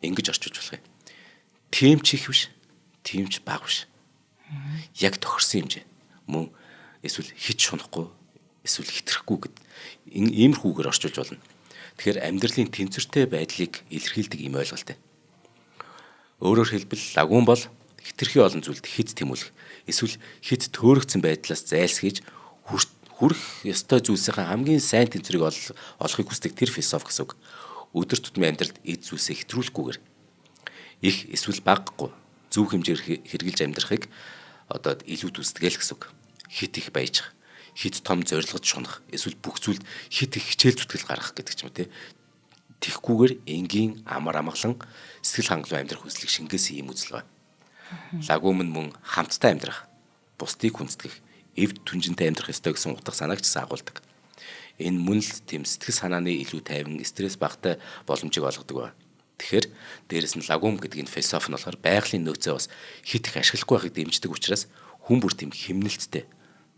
ингэж орчуулж болох юм. Тийм ч их биш, тийм ч бага биш. Яг тохирсон хэмжээ. Мөн эсвэл хит шунахгүй, эсвэл хитрхгүй гэд иймэрхүүгээр орчуулж болно. Тэгэхээр амьдралын тэнцвэртэй байдлыг илэрхийлдэг ийм ойлголт. Өөрөөр хэлбэл лагуун бол хитрхи олон зүйлд хит тэмүүлэх, эсвэл хит төөрөгцсөн байдлаас зайлсхийж хүрэх ёстой зүйлсийн хамгийн сайн тэнцвэрийг олохыг хүсдэг тэр философи гэсэн үг. Өдөр тутмын амьдралд эд зүйлсээ хэтрүүлэхгүйгээр их эсвэл багагүй зөв хэмжээр хэрэгжилж амьдрахыг илүүд үздэг л гэсэн үг. Хит их баяжих, хит том зорилгод шунах, эсвэл бүх зүйлд хит их хичээл зүтгэл гаргах гэдэг ч юм уу тий. Тихгүйгээр энгийн амар амгалан сэтгэл хангалуун амьдрах хүслийг шингээсэн юм үзэл байна. Лагуум нь мөн хамтдаа амьдрах, бусдыг хүндэтгэх, эвд түнжинтэй амьдрах ёстой гэсэн утга санааг ч агуулдаг. Энэ мөн л тийм сэтгэл санааны илүү тайван, стресс багтай боломжийг олгодог байна. Тэгэхээр дээрэс нь лагуум гэдэг энэ философи нь болохоор байгалийн нөөцөө бас хит их ашиглахгүй байхыг дэмждэг учраас хүн бүр тийм хэмнэлттэй,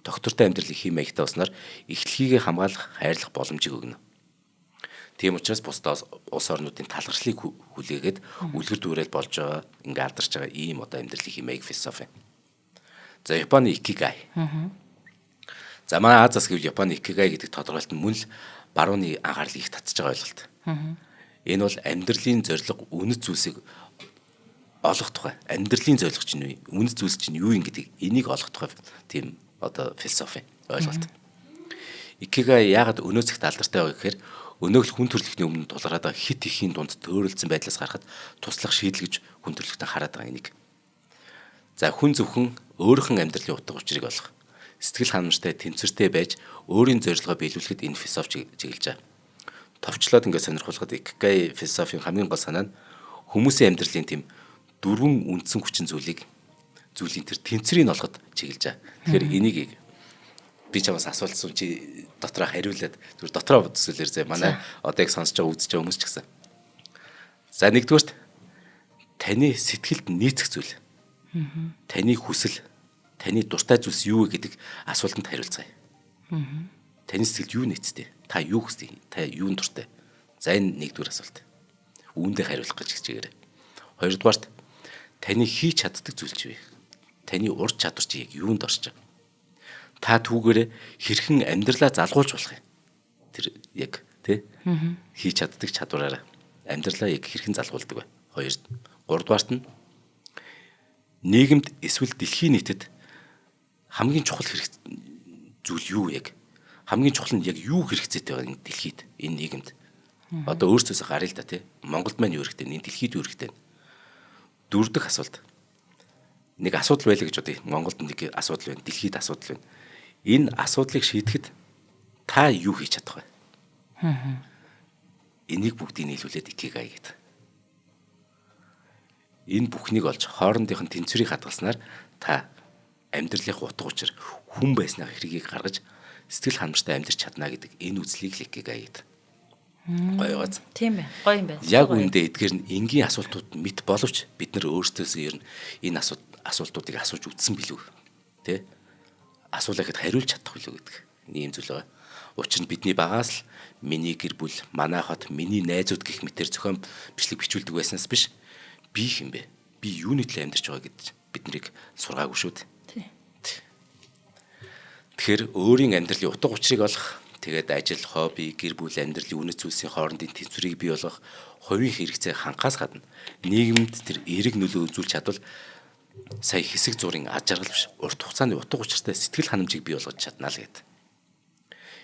доктортой амьдралын хэм маягтай болсноор эхлэлхийгээ хамгаалах, хайрлах боломжийг өгнө. Тийм учраас бусдаас улс орнуудын талархлыг хүлээгээд үлгэр дүүрэл болж байгаа, ингээ алдарч байгаа ийм амьдралын хэм маяг философи. За Японы икигай. За манай Азиас гэвэл Японы икигай гэдэг тодорхойлолт нь мөн л барууны анхаарлыг их татж байгаа ойлголт. Энэ бол амьдралын зорилго үнэт зүйлсийг олох тухай. Амьдралын зорилго чинь юу? Үнэт зүйлс чинь юу юм гэдгийг энийг олох тухай тийм философи ойлголт. Икигай яагаад өнөө цагт алдартай байгаа гэхээр өнөөх хүн төрөлхтний өмнө тулгараад байгаа хит ихийн дунд төөрөлдсөн байдлаас гарахад туслах шийдэл гэж хүн төрөлхтөн хараад байгаа энийг. За хүн зөвхөн өөрийнхөө амьдралын утга учирыг олох, сэтгэл ханамжтай тэнцвэртэй байж өөрийн зорилгоо биелүүлэхэд энэ философи чиглэж байгаа. Товчлоод ингээд сонирхолтой икигай философийн хамгийн гол санаа нь хүмүүсийн амьдралын тийм дөрвөн үндсэн хүчин зүйлийн тэр тэнцвэрийг олоход чиглэж байгаа. Тэгэхээр энийг би чамаас асуултсан чи дотроо хариулаад зүр дотроо бодсолэр зэ манай одоо яг сонсож байгаа үзэж байгаа хүмүүс ч гэсэн. За нэгдүгээрт таны сэтгэлд нийцэх зүйл. Таны хүсэл, таны дуртай зүйлс юу вэ гэдэг асуултанд хариулцгаая. Таны сэтгэлд юу нийцтэй? Та юу хүсдэг? Та юунд дуртай? За энэ нэгдүгээр асуулт. Үүндээ хариулах гэж хичээгээрэй. Хоёрдугаарт таны хийж чаддаг зүйл чи вэ? Таны ур чадвар чи яг юунд орж байгаа? Та түүгээр хэрхэн амьдралаа залгуулж болох юм? Тэр яг тий хийж чаддаг чадвараараа амьдралаа яг хэрхэн залгуулдаг вэ? Гуравдугаарт нь нийгэмд эсвэл дэлхийн нийтэд хамгийн чухал зүйл юу яг? Хамгийн чухал нь яг юу хэрэгцээтэй байгаа энэ дэлхийд, энэ нийгэмд. Одоо өөрсдөөсөө гаръя л да тий. Монголд маань юу хэрэгтэй, энэ дэлхийд юу хэрэгтэй? Дөрөв дэх асуулт. Нэг асуудал байлаа гэж бодъё. Монголд нэг асуудал байна, дэлхийд асуудал байна. Энэ асуудлыг шийдэхэд та юу хийж чадах вэ? Энийг бүгдийг нийлүүлээд икигай гэдэг. Энэ бүхнийг олж хоорондынх нь тэнцвэрийг хадгалснаар та амьдралын утга учир хүн байснаа хэргийг гаргаж сэтгэл ханамжтай амьдрч чадна гэдэг энэ үзлийг л икигай гэдэг. Гоё гоц. Тийм байна. Гоё юм байна. Яг үүндээ эдгээр нь энгийн асуултууд мэд боловч бид нар өөрсдөөсөө ер нь энэ асуултуудыг асууж үзсэн билүү? Тэ? Асуулаа гэхэд хариулж чадах билүү гэдэг. Ийм зүйл байгаа. Учир нь бидний багаас л миний гэр бүл, манай хот, миний найзууд гэх мэтэр зохион бичлэг бичүүлдэг байснаас биш. Би хэм бэ? Би юуны төлөө амьдарч байгаа гэж биднийг сургаагүй шүү дээ. Тэгэхээр өөрийн амьдралын утга учирыг олох, тэгээд ажил, хобби, гэр бүл, амьдралын үнэт зүйлсийн хоорондын тэнцвэрийг бий болгох, хувийн хэрэгцээ хангахаас гадна нийгэмд тэр эерэг нөлөө үзүүлж чадвал сая хэсэг зургийн аж аргал биш, урт хугацааны утга учиртай сэтгэл ханамжийг бий болгож чадна л гэдэг.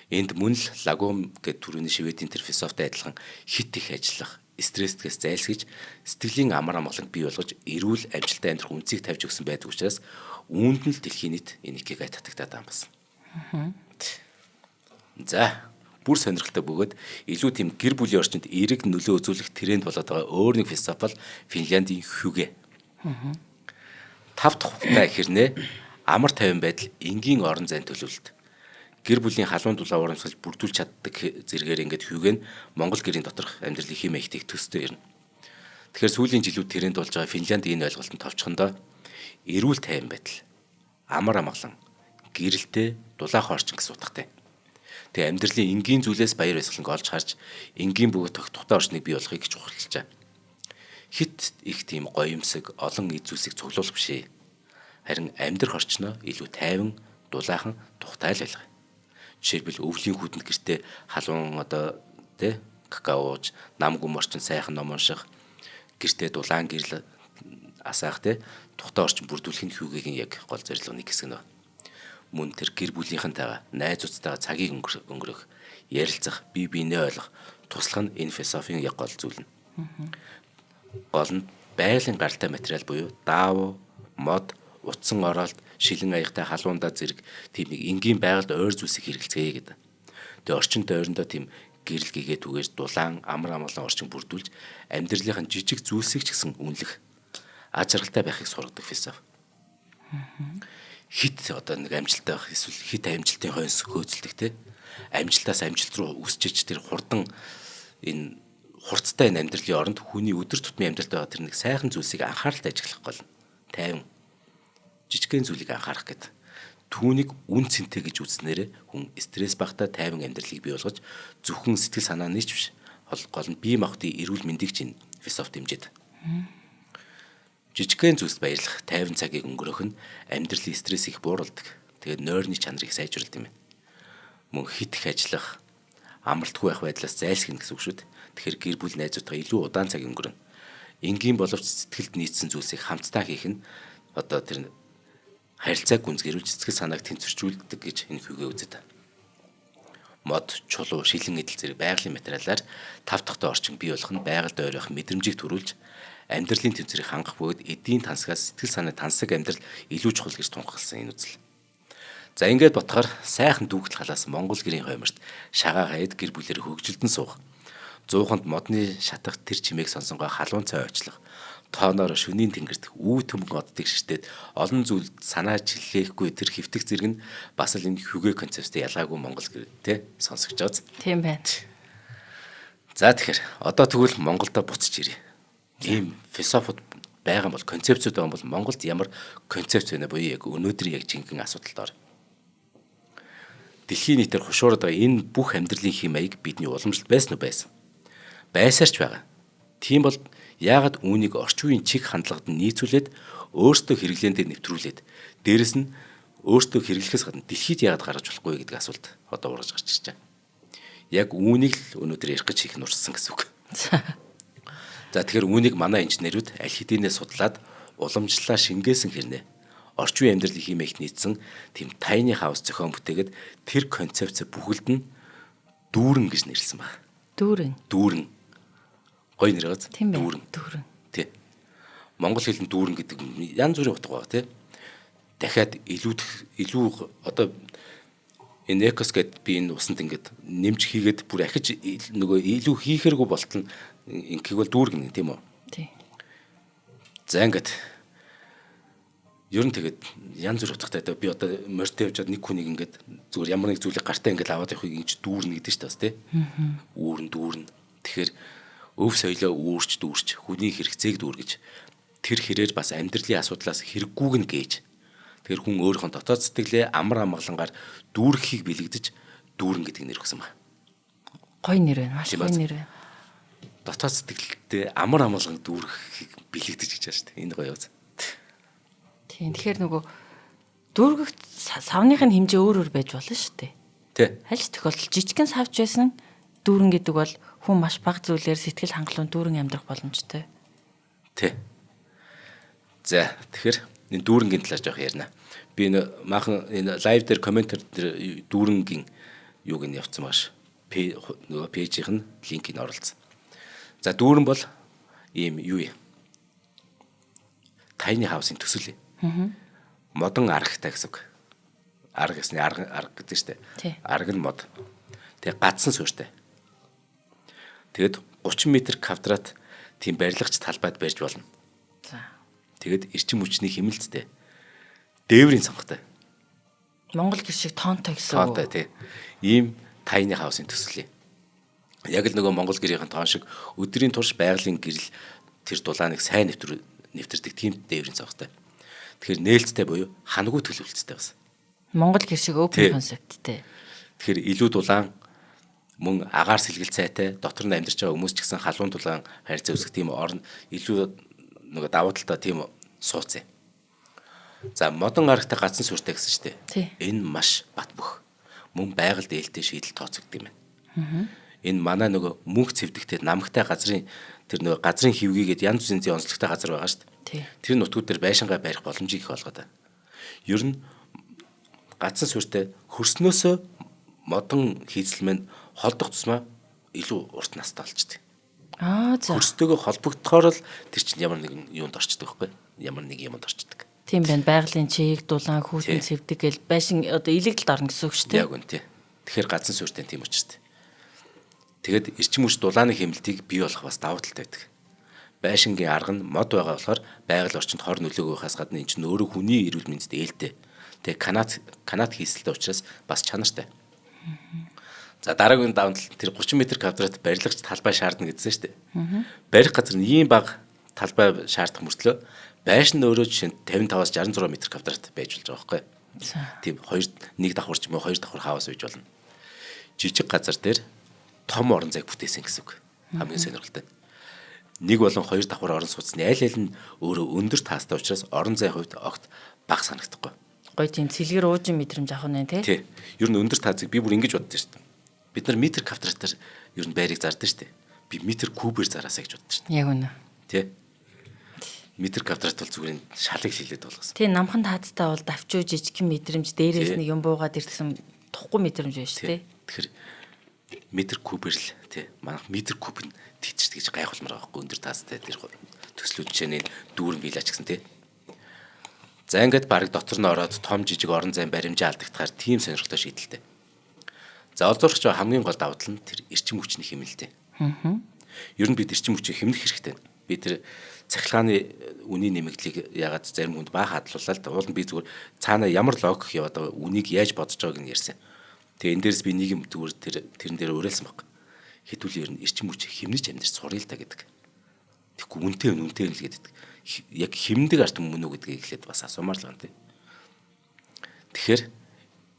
Энд мөн л лагуум гэдэг түрүүний Шведийн тэр философитой адилхан хит их ажиллах, стресстгээс зайлсхийж, сэтгэлийн амар амгаланг бий болгож эрүүл амжилттай амьдрах үнцийг тавьж өгсөн байдаг учраас үүнд нь л дэлхийн нийт энэ икигай татагтаад байгаа юм байна. За, бүр сонирхолтой бөгөөд илүү тийм гэр бүлийн орчинд эерэг нөлөө үзүүлэх тренд болоод байгаа өөр нэг философи бол Финляндийн хюге. 5 дахь хугацаа хэрнээ амар тайван байдал энгийн орон зайн төлөвлөлт. Гэр бүлийн халуун дулаан урамсгалж бүрдүүлж чаддаг зэрэгээр ингээд хюге нь Монгол гэрийн доторх амьдралын хэм маягтыг төстэй ирнэ. Тэгэхээр сүүлийн жилүүд тренд болж байгаа Финляндийн энэ ойлголтод товчхондоо эрүүл тайван байдал, амар амгалан, гэрэлтэй, дулаахан орчин гэсэн утгатай. Тэгээ амьдралын энгийн зүйлээс баяр баясгаланг олж харж энгийн бөгөөд тухтай орчныг бий болохыг чухалчилжээ. Хит их тийм гоёмсог олон эд зүйлсийг цуглуулах бишээ. Харин амьдрах орчноо илүү тайван, дулаахан, тухтай л байлгая. Жишээлбэл өвлийн хүдэнд гэртээ халуун какао ууж, нам гүм орчин сайхан ном унших, гэртээ дулаан гэрэл асаах тухтай орчин бүрдүүлэх нь хүүгийн яг гол зорилгын нэг хэсэг нөө. Мөн тэр гэр бүлийнхэнтэйгээ, найз нөхдөдтэйгээ цагийг өнгөрөх, ярилцах, бие биенээ ойлгох, туслах нь энэ философийн яг гол зүйл нь. Гол нь байгалийн гаралтай материал буюу даав, мод, утсан оролт, шилэн аягатай халуундаа зэрэг тийм нэг энгийн байгальд ойр зүйлсийг хэрэглэцгээе гэдэг. Тэгээ орчин тойрондоо тийм гэрэл гэгээ түгээж дулаан, амар амгалан орчин бүрдүүлж амьдралынхаа жижиг зүйлсийг ч гэсэн үнэлэх, аж аргалтай байхыг сургадаг философи. Хит одоо нэг амжилттай байх эсвэл хит амжилтын хойс хөөцөлдөг амжилтаас амжилт руу өсчиж тэр хурдан энэ хурцтай энэ амьдралын оронд хүний өдөр тутмын амьдралд байгаа тэр нэг сайхан зүйлсийг анхааралтай ажиглах гол нь тайван жижигхэн зүйлийг анхаарах гэдэг. Түүнийг үн цэнтэй гэж үзнээрээ хүн стресс багтаа тайван амьдралыг бий болгож зөвхөн сэтгэл санааны ч биш гол нь бие махбодын эрүүл мэндийг чинь философи дэмжиж. Жижигхэн зүйлд баярлах, тайван цагийг өнгөрөөх нь амьдралын стрессийг бууруулдаг. Тэгээд нойрны чанарыг сайжруулдаг юм байна. Мөн хит их ажиллах, амралтгүй байх байдлаас зайлсхийх гэсэн үг шүү дээ. Тэгэхээр гэр бүл найзуудтай илүү удаан цаг өнгөрнө. Энгийн боловч сэтгэлд нийцсэн зүйлсийг хамтдаа хийх нь одоо тэр харилцааг гүнзгийрүүлж сэтгэл санааг тэнцвэржүүлдэг гэж энэ хүүгээ үздэг. Мод, чулуу, шилэн эдэл зэрэг байгалийн материалаар тав дахь орчин бий болох нь байгальд ойрох мэдрэмжийг төрүүлж амьдралын тэнцвэрийг хангах бөгөөд эдийн тансгаас сэтгэл санаа тансаг амьдрал илүү чухал гэж тунхагласан энэ үзэл. За ингээд ботхоор сайхан дүүгэл халаас Монгол гэрийн хойморт шагаа хаяад гэр бүлээр хөгжилдөн суух. Зууханд модны шатах тэр чимээг сонсонгоо халуун цай очлох. Тооноор шөнийн тэнгэрт үу төмөн оддыг ширтээд олон зүйл санаа чиллээхгүй тэр хэвтэх зэрэг нь бас л энэ хүгээ концепттэй ялгаагүй Монгол гэр сонсогч байгааз. Тийм байна. За тэгэхээр одоо тэгвэл Монголдо буцаж ирье. Ийм философид байгаа бол концепцүүд байгаа бол Монголд ямар концепц байна буюу яг өнөөдрийн яг жинхэнэ асуудалд ор. Дэлхийн нийтээр хушуураад байгаа энэ бүх амьдралын хэм маяг бидний уламжлалт байсан уу байсан. Байсаарч байгаа. Тийм бол яагаад үүнийг орчин үеийн чиг хандлагад нийцүүлээд өөртөө хэрэглэн дээр нэвтрүүлээд дээрэс нь өөртөө хэрэглэхээс гадна дэлхийд яагаад гаргаж болохгүй гэдэг асуулт одоо ургаж гарч ирж байна. Яг үүнийг л өнөөдөр ярих гэж их нурсан гэсэн үг. За тэгэхээр үүнийг манай инженерүүд аль хэдийнэ судлаад уламжлалаа шингээсэн хэрнээ орчин үеийн амьдралын хэм маягт нийцсэн тийм tiny house зохион бүтээгээд тэр концепц бүхэлд нь дүүрэн гэж нэрлсэн байна. Дүүрэн. Гоё нэр байгаа. Дүүрэн. Тий. Монгол хэлний дүүрэн гэдэг янз бүрийн утга байгаа тий. Дахиад илүү одоо энэ экос гэд би энэ усанд ингээд нэмж хийгээд бүр ахиж нөгөө илүү хийхэргүй болтол ингийг бол дүүргэн тийм үү? Тий. За ингээд ер нь тэгээд янз бүр утгатай би одоо морьтой явжаад нэг хүнийг ингээд зүгээр ямар нэг зүйлийг гартаа ингээд аваад явахыг ингэж дүүрнэ гэдэг чинь бас тий. Дүүрэн. Тэгэхээр өв соёлоо дүүрч хүний хэрэгцээг дүүргэж тэр хэрээр бас амьдралын асуудлаас хэрэггүйг нь гээж тэр хүн өөрийнхөө дотоод сэтгэлээ амар амгалангаар дүүргэхийг бэлэгдэж дүүрэн гэдэг нэр өгсөн ба. Гоё нэр байна. Маш гоё нэр байна. Дотоод сэтгэлдээ амар амгалан дүүргэхийг бэлэгдэж гэж байна шүү дээ. Энэ гоё юу. Тийм. Тэгэхээр нөгөө дүүргэх савных нь хэмжээ өөр байж болно шүү дээ. Тий. Аль ч тохиолдолд жижигхэн савч байсан дүүрэн гэдэг бол хүн маш бага зүйлээр сэтгэл хангалуун дүүрэн амьдрах боломжтой. Тий. За тэгэхээр энэ дүүрэнгийн талаар жоох ярина. Би энэ maaхан энэ лайв дээр комментэр дээр дүүрэнгийн юуг нь явуулсан багш. Нөгөө пэйжийн линкийг оруулсан. За дүүрэн бол ийм юу юм? Tiny house-ын төсөл. Модон аргатай гэсэн үг. Арга гэсний арга гэдэг шүү дээ. Арга нь мод. Тэгээ гацсан суурьтай. Тэгэд 30 м квадрат тийм барилгач талбайд барьж болно. За. Тэгэд эрчим хүчний хэмэлцтэй. Дээврийн цанхтай. Монгол гэр шиг тоонтой гэсэн үг. Тоонтой тий. Ийм tiny house-ын төсөл. Яг л нөгөө Монгол гэрийн тоон шиг өдрийн турш байгалийн гэрэл тэр дулааныг сайн нэвтэрдэг тийм дээврийн цанхтай. Тэгэхээр нээлттэй буюу ханагуй төлөвлөлттэй бас. Монгол гэр шиг open concept-тэй. Тэгэхээр илүү дулаан мөн агаар сэлгэл цайтай дотор нь амьдарч байгаа хүмүүс ч гэсэн халуун дулаан харилцаа үүсгэх тийм орн илүү нөгөө давуу талтай тийм сууц. За модон аргатай гацсан сүртэй гэсэн шүү дээ. Энэ маш бат бөх. Мөн байгаль дээлтэй шийдэл тооцогддог юм байна. Энэ манай нөгөө мөнх цэвдэгтэй намгтай газрын тэр нөгөө газрын хөвгийгээд янз бүрийн зэн онцлогтой газар байгаа шүү дээ. Тэр нутгууд дээр байшингаа барих боломжийг их олгоод байна. Ер нь гацсан сүртэй хөрснөөсөө модон хийцэлмэн холдох тусмаа илүү урт настай болчихдээ. За. Хөрстөөгөө холбогдохоор л тэр чинь ямар нэгэн юунд орчдөг байхгүй? Ямар нэг юмд орчдөг. Тийм байна. Байгалийн чийг, дулаан, хүүтэн цэвдэг гэл байшин одоо илэгдэлд орно гэсэн үг шүү дээ. Яг үн тий. Тэгэхээр газан сүртэй тийм учраас. Тэгэд эрчим хүч дулааны хэмнэлтийг бий болгох бас давуу талтай байдаг. Байшингийн арга нь мод байгаа болохоор байгаль орчинд хор нөлөөгөөс гадна эн чинь өөрөө хүний эрүүл мэндэд ээлтэй. Тэгээ канат хийсэлтэй учраас бас чанартай. За дараагийн давтал тэр 30 м квадрат барилгач талбай шаардна гэдсэн шүү дээ. Барих газар нь ийм бага талбай шаардах мөртлөө байшин нь өөрөө жишээ нь 55-аас 66 м квадрат байж болж байгаа байхгүй. Тийм нэг давхар ч юм уу хоёр давхар хаавас үйж болно. Жижиг газар дээр том орон зайг бүтээсэн гэсэн үг. Хамгийн сонирхолтой. Нэг болон хоёр давхар орон сууцны аль аль нь өөрөө өндөр таастай учраас орон зай хувьд огт бага санагдахгүй. Гоё тийм цэлгэр уужин мэдрэмж авах нь тий. Ер нь өндөр таацыг би бүр ингэж боддоо шүү дээ. Бид нар метр квадратаар ер нь байрыг зардаг шүү дээ. Би метр кубээр зараасаа гэж боддоо шүү дээ. Яг үнэ. Тий. Метр квадрат бол зүгээр шалыг шилээд болгосон. Тий, намхан таацтай бол давчуу жижигхэн мэдрэмж дээрээс нэг юм буугаад ирсэн тухгүй мэдрэмж байна шүү дээ. Тэгэхээр метр кубээр л тий. Манайх метр куб нь тийчдэг гэж гайхалмаар байгаа байхгүй өндөр таацтай тэр төслүүд жишээний дүүрэн биелаач гэсэн тий. За ингээд баг дотор нь ороод том жижиг орон зайн баримжаа алдагдахаар тийм сонирхолтой шийдэлтэй. За олзуурч хамгийн гол давуу тал нь тэр эрчим хүчний хэмнэлтэй. Ер нь бид эрчим хүчийг хэмнэх хэрэгтэй. Би тэр цахилгааны үнийн нэмэгдлийг ягаад зарим хүнд бага хадлууллаа л да. Уул нь би зүгээр цаана ямар логик яваад байгаа үнийг яаж бодож байгааг нь ярьсан. Тэгээ энэ дээрс би нэг юм зүгээр тэрэн дээр уриалсан баг. Хэдүүл ер нь эрчим хүчийг хэмнэж амьдрч суръя л та гэдэг. Тэгэхгүй үнтэй л гэдэг. Яг хэмндэг арт мөн үү гэдгийг эхлээд бас асуумаар л байна тий. Тэгэхээр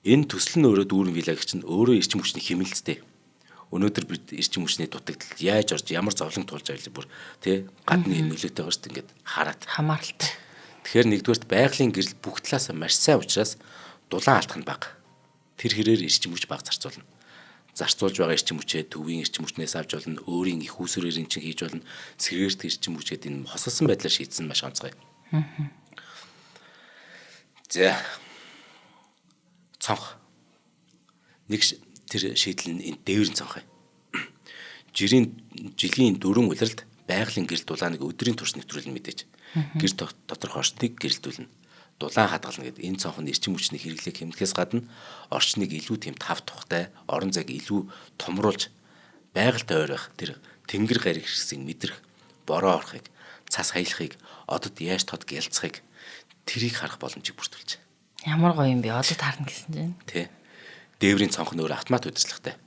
энэ төсөл нь өөрөө дүүрэн биелагч нь өөрөө эрчим хүчний хэмнэлцтэй. Өнөөдөр бид эрчим хүчний дутагдалд яаж орж ямар зовлон туулж байгааг бүр тий гадны нөлөөтэй байгаа шүү дээ ингээд хараад хамааралтай. Тэгэхээр нэгдүгээрт байгалийн гэрэл бүх талаас маш сайн учраас дулаан алдах нь бага. Тэр хэрээр эрчим хүч бага зарцуулна. Зарцуулж байгаа эрчим хүчээ төвийн эрчим хүчнээс авч болно, өөрийн их усүрээрийн чинь хийж болно, сэргээрт эрчим хүчгээд энэ хосолсон байдлаар шийдсэн маш онцгой. За. Цонх. Нэг тэр шийдэл нь энэ дээврийн цонх юм. Жилийн дөрвөн улиралд байгалийн гэрэл дулааныг өдрийн турш нэвтрүүлнэ мэдээж. Гэр доторх орчныг гэрэлтүүлнэ. Дулаан хадгална гэдэг энэ цонх нь эрчим хүчний хэрэглээг хэмнэхээс гадна орчныг илүү тийм тав тухтай, орон зайг илүү томруулж байгальтай ойрох тэр тэнгэр гариг хэсгийг мэдрэх, бороо орохыг, цас хаялахыг, одод яаж тод гялцахыг тэрийг харах боломжийг бүрдүүлж. Ямар гоё юм бэ? Одод харна гэсэн чинь. Тий. Дээврийн цонх нь өөр автомат удирдлагатай.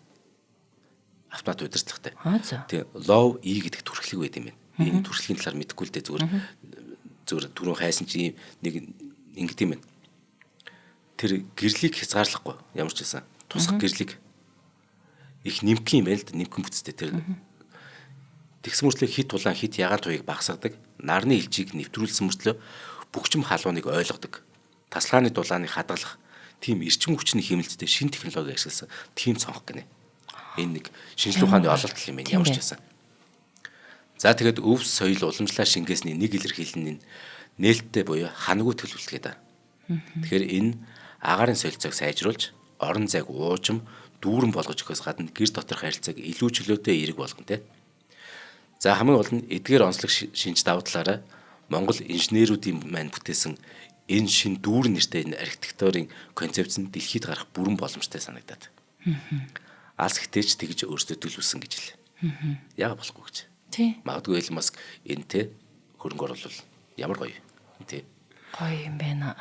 Тий. Low E гэдэг түрхлэг байд юм байна. Энэ түрхлийн талаар мэдэхгүй л дээ зүгээр түрүүн хайсан чи нэг ингэдэм юм байна. Тэр гэрлийг хязгаарлахгүй ямар ч байсан. Тусах гэрлийг их нэмэх юм байл да нэмхэн бүтцтэй тэр. Тэгс мөртлөө хит тулаан хит ягаан туяг багсгадаг. Нарны элчийг нэвтрүүлсэн мөртлөө бүгчм халууныг ойлгодог. Тасалгааны дулааныг хадгалах тийм эрчим хүчний хэмнэлттэй шинэ технологи ашигласан тийм цонх гинэ. Энэ нэг шинжлэх ухааны ололт юм байна ямар ч байсан. За тэгээд өвс соёл уламжлал шингээсний нэг илэрхийлэл нь нээлттэй буюу ханагуй төлөвлөлт гэдэг. Тэгэхээр энэ агаарын солилцоог сайжруулж, орон зайг уужим, дүүрэн болгож өгөхөөс гадна гэр доторх харилцааг илүү чөлөөтэй эерэг болгоно те. За хамгийн гол нь эдгээр онцлог шинж давуу талаараа Монгол инженеруудын маань бүтээсэн энэ шин дүүрэн нэртэй энэ архитектурын концепц нь дэлхийд гарах бүрэн боломжтой санагдаад. Алс хитэж тэгж өөрсдөө төлөвлөсөн гэж л. Яг болохгүй гэж. Тий. Магадгүй Элон Маск энэтэй хөрөнгө оруулал ямар гоё. Тий. Гоё юм байна.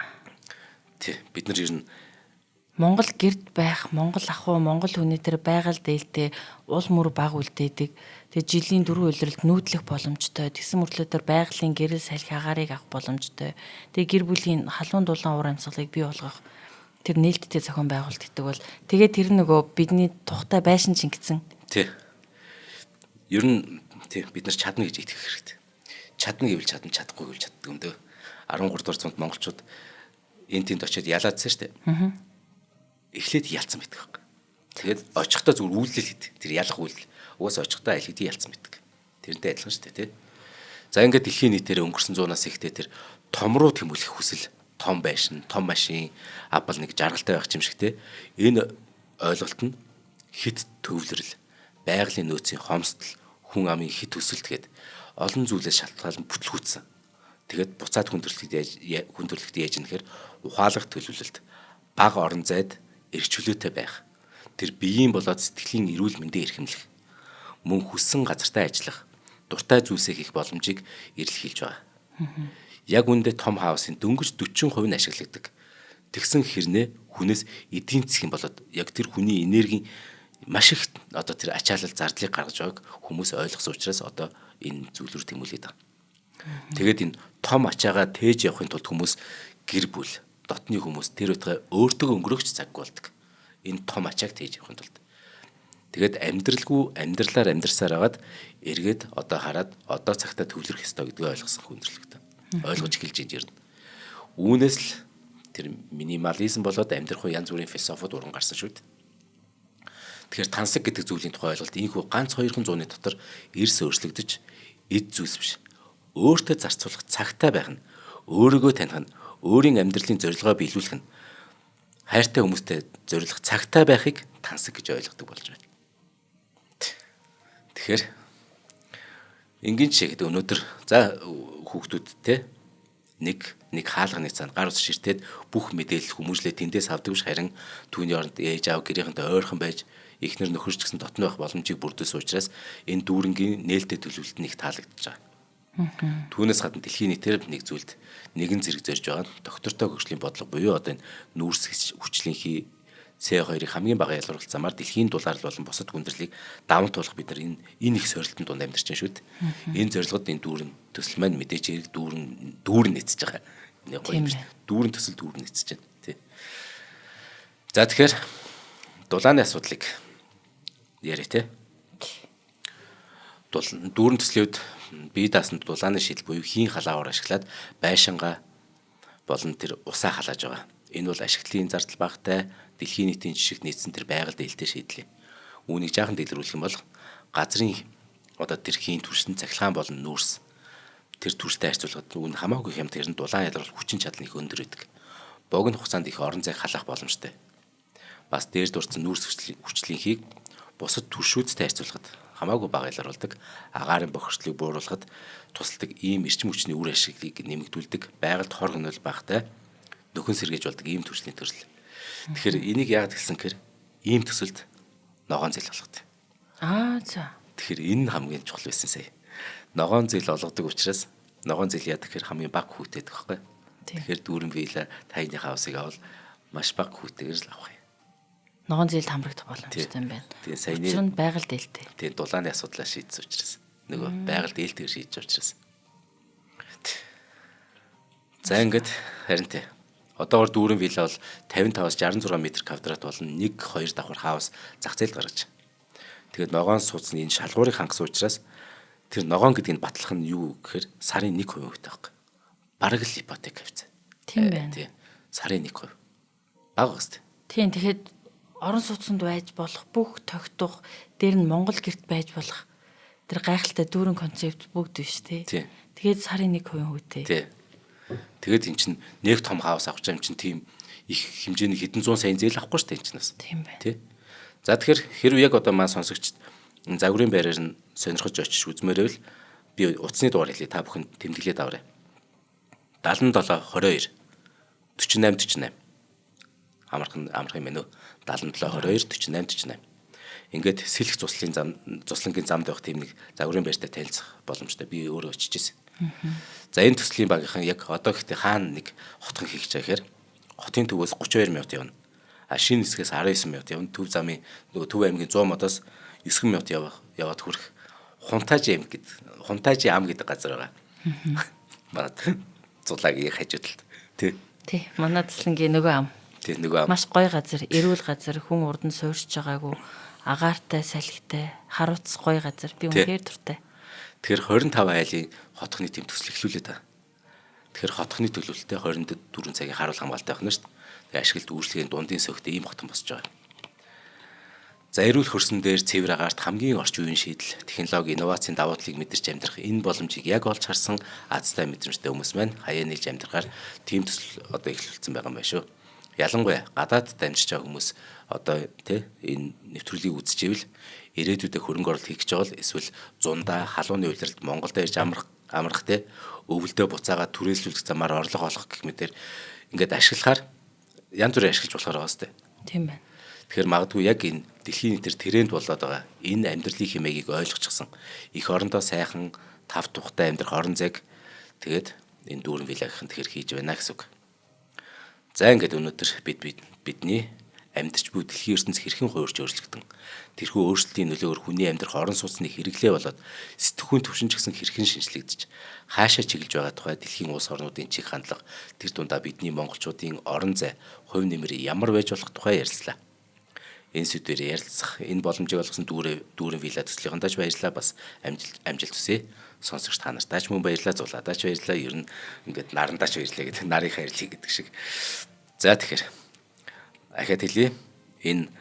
Тий. Бид нар ер нь Монгол гэрд байх, Монгол ахуй, Монгол хүний тэр байгаль дээлтэй уул мөр баг үлдээдэг. Тэгээ жилийн 4 улиралд нүүдлэх боломжтой. Тэгсэн мөртлөө тэр байгалийн гэрэл салхи агаарыг авах боломжтой. Тэгээ гэр бүлийн халуун дулаан уур амьсгалыг бий болгох тэр нээлттэй зохион байгуулалт гэдэг бол тэгээд тэр нөгөө бидний тухтай байшин чингдсэн. Тий. Ер нь тий бид нар чадна гэж итгэх хэрэгтэй. Чадна гэвэл чадна, чадахгүй гэвэл чаддаг юм дөө. 13 дугаар зуунд монголчууд энэ тэнд очиод ялаадсан шүү дээ. Эхлээд ялцсан байдаг байхгүй. Тэгээд очихдоо зүгээр үйлдэл хийдэг. Тэр ялах үйлдэл. Угаас очихдоо аль хэдийн ялцсан байдаг. Тэрнтэй адилхан шүү дээ, тий. За ингээд дэлхийн нийтээр өнгөрсөн 100-аас ихтэй тэр том руу тэмүүлэх хүсэл, том байшин, том машин, авбал нэг жаргалтай байх юм шиг тий. Энэ ойлголт нь хит төвлөрөл, байгалийн нөөцийн хомсдол, хүн амын хит өсөлт гээд олон зүйлээс шалтгаалan бүтлгүүцсэн. Тэгээд буцаад хүндрэлтэд яаж нэхэр ухаалаг төлөвлөлт, бага орон зайд эрхчлөөтэй байх. Тэр биеийн болоод сэтгэлийн эрүүл мэндийг эрхэмлэх. Мөн хүссэн газартаа ажиллах, дуртай зүйлсээ хийх боломжийг эрэлхийлж байгаа. Яг үүндээ том хаусын дөнгөж 40% нь ашигладаг. Тэгсэн хэрнээ хүнээс эдийн засгийн болоод яг тэр хүний энергийн маш их одоо тэр ачаалал зардлыг гаргаж байгааг хүмүүс ойлгосон учраас одоо энэ зүйлрүү тэмүүлээд байгаа. Тэгээд энэ том ачаагаа тээж явахын тулд хүмүүс гэр бүл, дотны хүмүүс тэр утгаа өөртөө өнгөрөөч цаггүй болдог. Энэ том ачааг тээж явахын тулд. Тэгээд амьдралгүй амьдралаар амьдарсаар хагаад эргээд одоо хараад одоо цагтаа төвлөрөх ёстой гэдгийг ойлгосон хүндрэлтэй. Ойлгож эхэлж байна юм. Үүнээс л тэр минимализм болоод амьдрах янз бүрийн философид уран гарсан шүү дээ. Тэгэхээр тансаг гэдэг зүйлийн тухай ойлголт ийхүү ганц 200 зууны дотор эрс өөрчлөгдөж эд зүйлс биш. Өөртөө зарцуулах цагтаа байх нь, өөрийгөө таних нь, өөрийн амьдралын зорилгоо биелүүлэх нь, хайртай хүмүүстэй зориулах цагтаа байхыг тансаг гэж ойлгодог болж байна. Тэгэхээр энгийн жишээ гэдэг өнөөдөр за хүүхдүүдтэй нэг хаалганы цаана гар ус ширтээд бүх мэдээлэл хүмүүжлээ тэндээс авдаг биш харин түүний оронд ээж аав гэрийнхэнтэй ойрхон байж эхнэр нөхөрч гэсэн дотн байх боломжийг бүрдүүлсэн учраас энэ дүүрэнгийн нээлттэй төлөвлөлт нь их таалагдж байгаа. Түүнээс гадна дэлхийн нийтээр нэг зүйлд нэгэн зэрэг зорж байгаа нь доктортой хөгжлийн бодлого буюу одоо энэ нүүрс хүчлийнхий CO2-ыг хамгийн бага ялгаруулах замаар дэлхийн дулаал болон бусад хүндрэлийг даван туулах бид нар энэ их сорилтын дунд амьдарч байна шүү дээ. Энэ зорилгод энэ дүүрэн төсөл маань мэдээж хэрэг дүүрэн эцэж байгаа. Нэг гоё юм шүү. Дүүрэн төсөл дүүрэн эцэж байна тий. За тэгэхээр дулааны асуудлыг яриа тий. Дүүрэн төслийн үед бие даасанд дулааны шийдэл буюу хийн халаавар ашиглаад байшингаа болон тэр усаа халааж байгаа. Энэ бол ашиглалын зардал багтай дэлхийн нийтийн жишгт нийцсэн тэр байгаль дээлтэй шийдэл. Үүнийг жаахан дэлгэрүүлэх юм бол газрын одоо тэр хийн түршин цахилгаан болон нүүрс тэр түрштэй харьцуулахад үүн хамаагүй юм тэр нь дулаан ялгаруулах хүчин чадлын их өндөр байдаг. Богино хугацаанд их орон зайг халаах боломжтой. Бас дээр дурдсан нүүрс хүчлийнхийг бусад түршүүдтэй харьцуулахад хамаагүй бага ялгаруулдаг, агаарын бохирдлыг бууруулахад тусалдаг ийм эрчим хүчний үр ашиглыг нэмэгдүүлдэг, байгальд хор хөнөөл багтай нөхөн сэргээж болдог ийм төрлийн төрөл. Тэгэхээр энийг яагаад гэсэн гэхээр ийм төсөлд ногоон зээл болгодог. За. Тэгэхээр энэ нь хамгийн чухал байсан сая. Ногоон зээл олгодог учраас ногоон зээл яадаг гэхээр хамгийн бага хүүтэйдэг байхгүй. Тэгэхээр дүүрэн биелээ таяны хаусыг авал маш бага хүүтэйгээр л авах юм. Ногоон зээлд хамрагдах боломжтой юм байна. Тэгээ саяны учир нь байгаль дээлтэй. Тэгээ дулааны асуудлаа шийдсэн учраас нөгөө байгаль дээлтэйгээр шийдэж учраас. За ингээд харин тий. Одоогор дүүрэн вилла бол 55-аас 66 м2 болон 1-2 давхар хаус зах зээлд гаргаж. Тэгээд ногоон суудсны энэ шалгуурыг хангасан учраас тэр ногоон гэдгийг батлах нь юу гэхээр сарын 1% үүтэй байхгүй. Бараг л ипотек авцаа. Тийм байна. Тий. Сарын 1%. Бага гэстэй. Тийм тэгэхэд орон сууцнд байж болох бүх тогтох дээр нь Монгол гэрт байж болох тэр гайхалтай дүүрэн концепт бүгд биш тий. Тэгээд сарын 1% үүтэй. Тий. Тэгээд эн чинь нэг том хаус авах юм чинь тийм их хэмжээний хэдэн зуун сая зээл авахгүй шүү дээ энэ чинь бас. Тийм байна. Тий. За тэгэхээр хэрвээ яг одоо маань сонсогчд загварын байраар нь сонирхож очиж үзмээрэл би утасны дугаар хэлье та бүхэн тэмдэглээд аваарай. 77 22 48 48 амарх юм байна уу? 77 22 48 48. Ингээд сэлэх цуслангийн замд байх тийм нэг загварын байртай танилцах боломжтой. Би өөрөө очиж ирсэн. За энэ төслийн багийнхан яг одоо ихтэй хаана нэг хотхон хийх чахээр хотын төвөөс 32 минут явна. Шинэ хэсгээс 19 минут явна. Төв замын нөгөө Төв аймгийн 100 модоос 9 минут яваад хүрэх Хунтажи ам гэдэг газар байгаа. Манай зулагийн хажуудалд. Тий. Манай Цэслэнгийн нөгөө ам. Тийм нөгөө Маш гоё газар, эрүүл газар, хүн урд нь суурьж байгаагүй, агаартай, салхитай, харууц гоё газар. Би үнэхээр дуртай. Тэгэхээр 25 айлын хотхны тэм төсөл эхлүүлээд байгаа. Тэгэхээр хотхны төлөвлөлтөд 24 цагийн харуул хамгаалалтай байна шүү дээ. Тэгээ ашиглалт үйлчлэгийн дундын сөхтэй ийм хотхон босч байгаа. За эрүүл хөрсөн дээр цэвэр агаарт хамгийн орчин үеийн шийдэл, технологи, инновацийн давуу талыг мэдэрч амьдрах энэ боломжийг яг олж харсан азтай мэдрэмжтэй хүмүүс маань хаяа нийлж амьдрахаар тийм төсөл одоо эхлүүлсэн байгаа юм байна шүү. Ялангуяа гадаад дамжиж байгаа хүмүүс одоо энэ нэвтрүүлгийг үзчихвэл ирээдүйдээ хөрөнгө оруулалт хийх гэж байгаа л эсвэл зундаа халууны улиралд Монголд ирж амрах өвөлдөө буцаага түрээслүүлэх замаар орлого олох гэх мэтэр ингээд ашиглахаар янз бүрийн ашиглаж болохоор байгаа сте. Тийм байна. Тэгэхээр магадгүй яг энэ дэлхийн нийтээр тренд болоод байгаа энэ амьдралын хэмээгийг ойлгочихсон их орондоо сайхан тав тухтай амьдрах орон зайг тэгээд энэ дүүрэн вилагийнх нь тэгэхээр хийж байна гэсэн үг. За ингээд өнөөдөр бидний амьдарч буй дэлхийн ертөнц хэрхэн хуурж өөрчлөгдөн тэрхүү өөрчлөлтийн нөлөөр хүний амьдрах орон сууцны хэрэглээ болоод сэтгхүүн төвшин ч гэсэн хэрхэн шинжлэгдэж хаашаа чиглэж байгаа тухай дэлхийн улс орнуудын чиг хандлага тэр дундаа бидний монголчуудын орон зай хувь нэмэр ямар байж болох тухай ярилцлаа. Энэ сэдвээр ярилцах энэ боломжийг олгосон дүүрэн вилла төслийнхөндөө ч баярлалаа, бас амжилт хүсье. Сонсогч та нартаа ч мөн баярлалаа, зулаадаа ч баярлалаа. Ер нь ингээд нарандаа ч баярлалаа гэдэг нарийн хайрлыг гэдэг шиг. За тэгэхээр ахаад хэлье. Энэ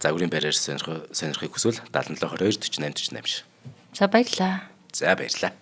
загварын байраар сонирхохыг хүсвэл 77 22 48 48 ш. За баярлалаа. За баярлалаа.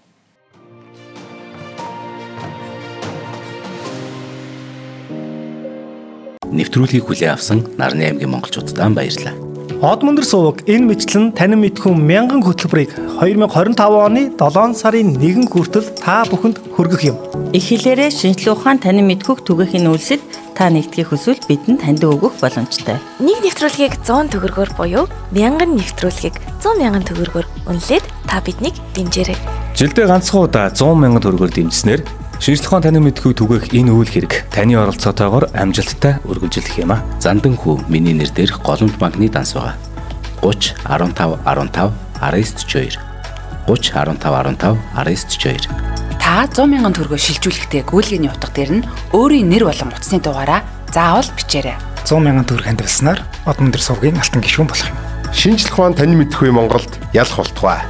Нэвтрүүлгийг хүлээн авсан Нарны аймгийн монголчуудаа баярлалаа. Од мөндөр суваг энэ мэтлэн танин мэдхүн 1000 хөтөлбөрийг 2025 оны 7 сарын 1 хүртэл та бүхэнд хүргэх юм. Их хэлээрээ шинжлэх ухаан танин мэдхүг түгээхийн үйлсэд та нэгтгэх хүсвэл бидэнд таньдаг өгөх боломжтой. Нэг нэвтрүүлгийг 100 төгрөгөөр буюу 1000 нэвтрүүлгийг 100,000 төгрөгөөр үнэлээд та биднийг дэмжээрэй. Жилдээ ганцхан удаа 100,000 төгрөгөөр дэмжснээр шинжлэх ухаан танин мэдхүг түгээх энэ үйл хэрэг таны оролцоотойгоор амжилттай үргэлжлэх юм а. Зандан хүү миний нэр дээрх голомт банкны данс байгаа. 30 15 15 1942 30 15 15 1942 Та 100,000 төгрөгөөр шилжүүлэхдээ гүйлгээний утга дээр нь өөрийн нэр болон утасны дугаараа заавал бичээрэй. 100,000 төгрөг хандвалснаар од мөндөр сувгийн алтан гишүүн болох юм. Шинжлэх ухаан танин мэдхүй Монголд ялах болтугай.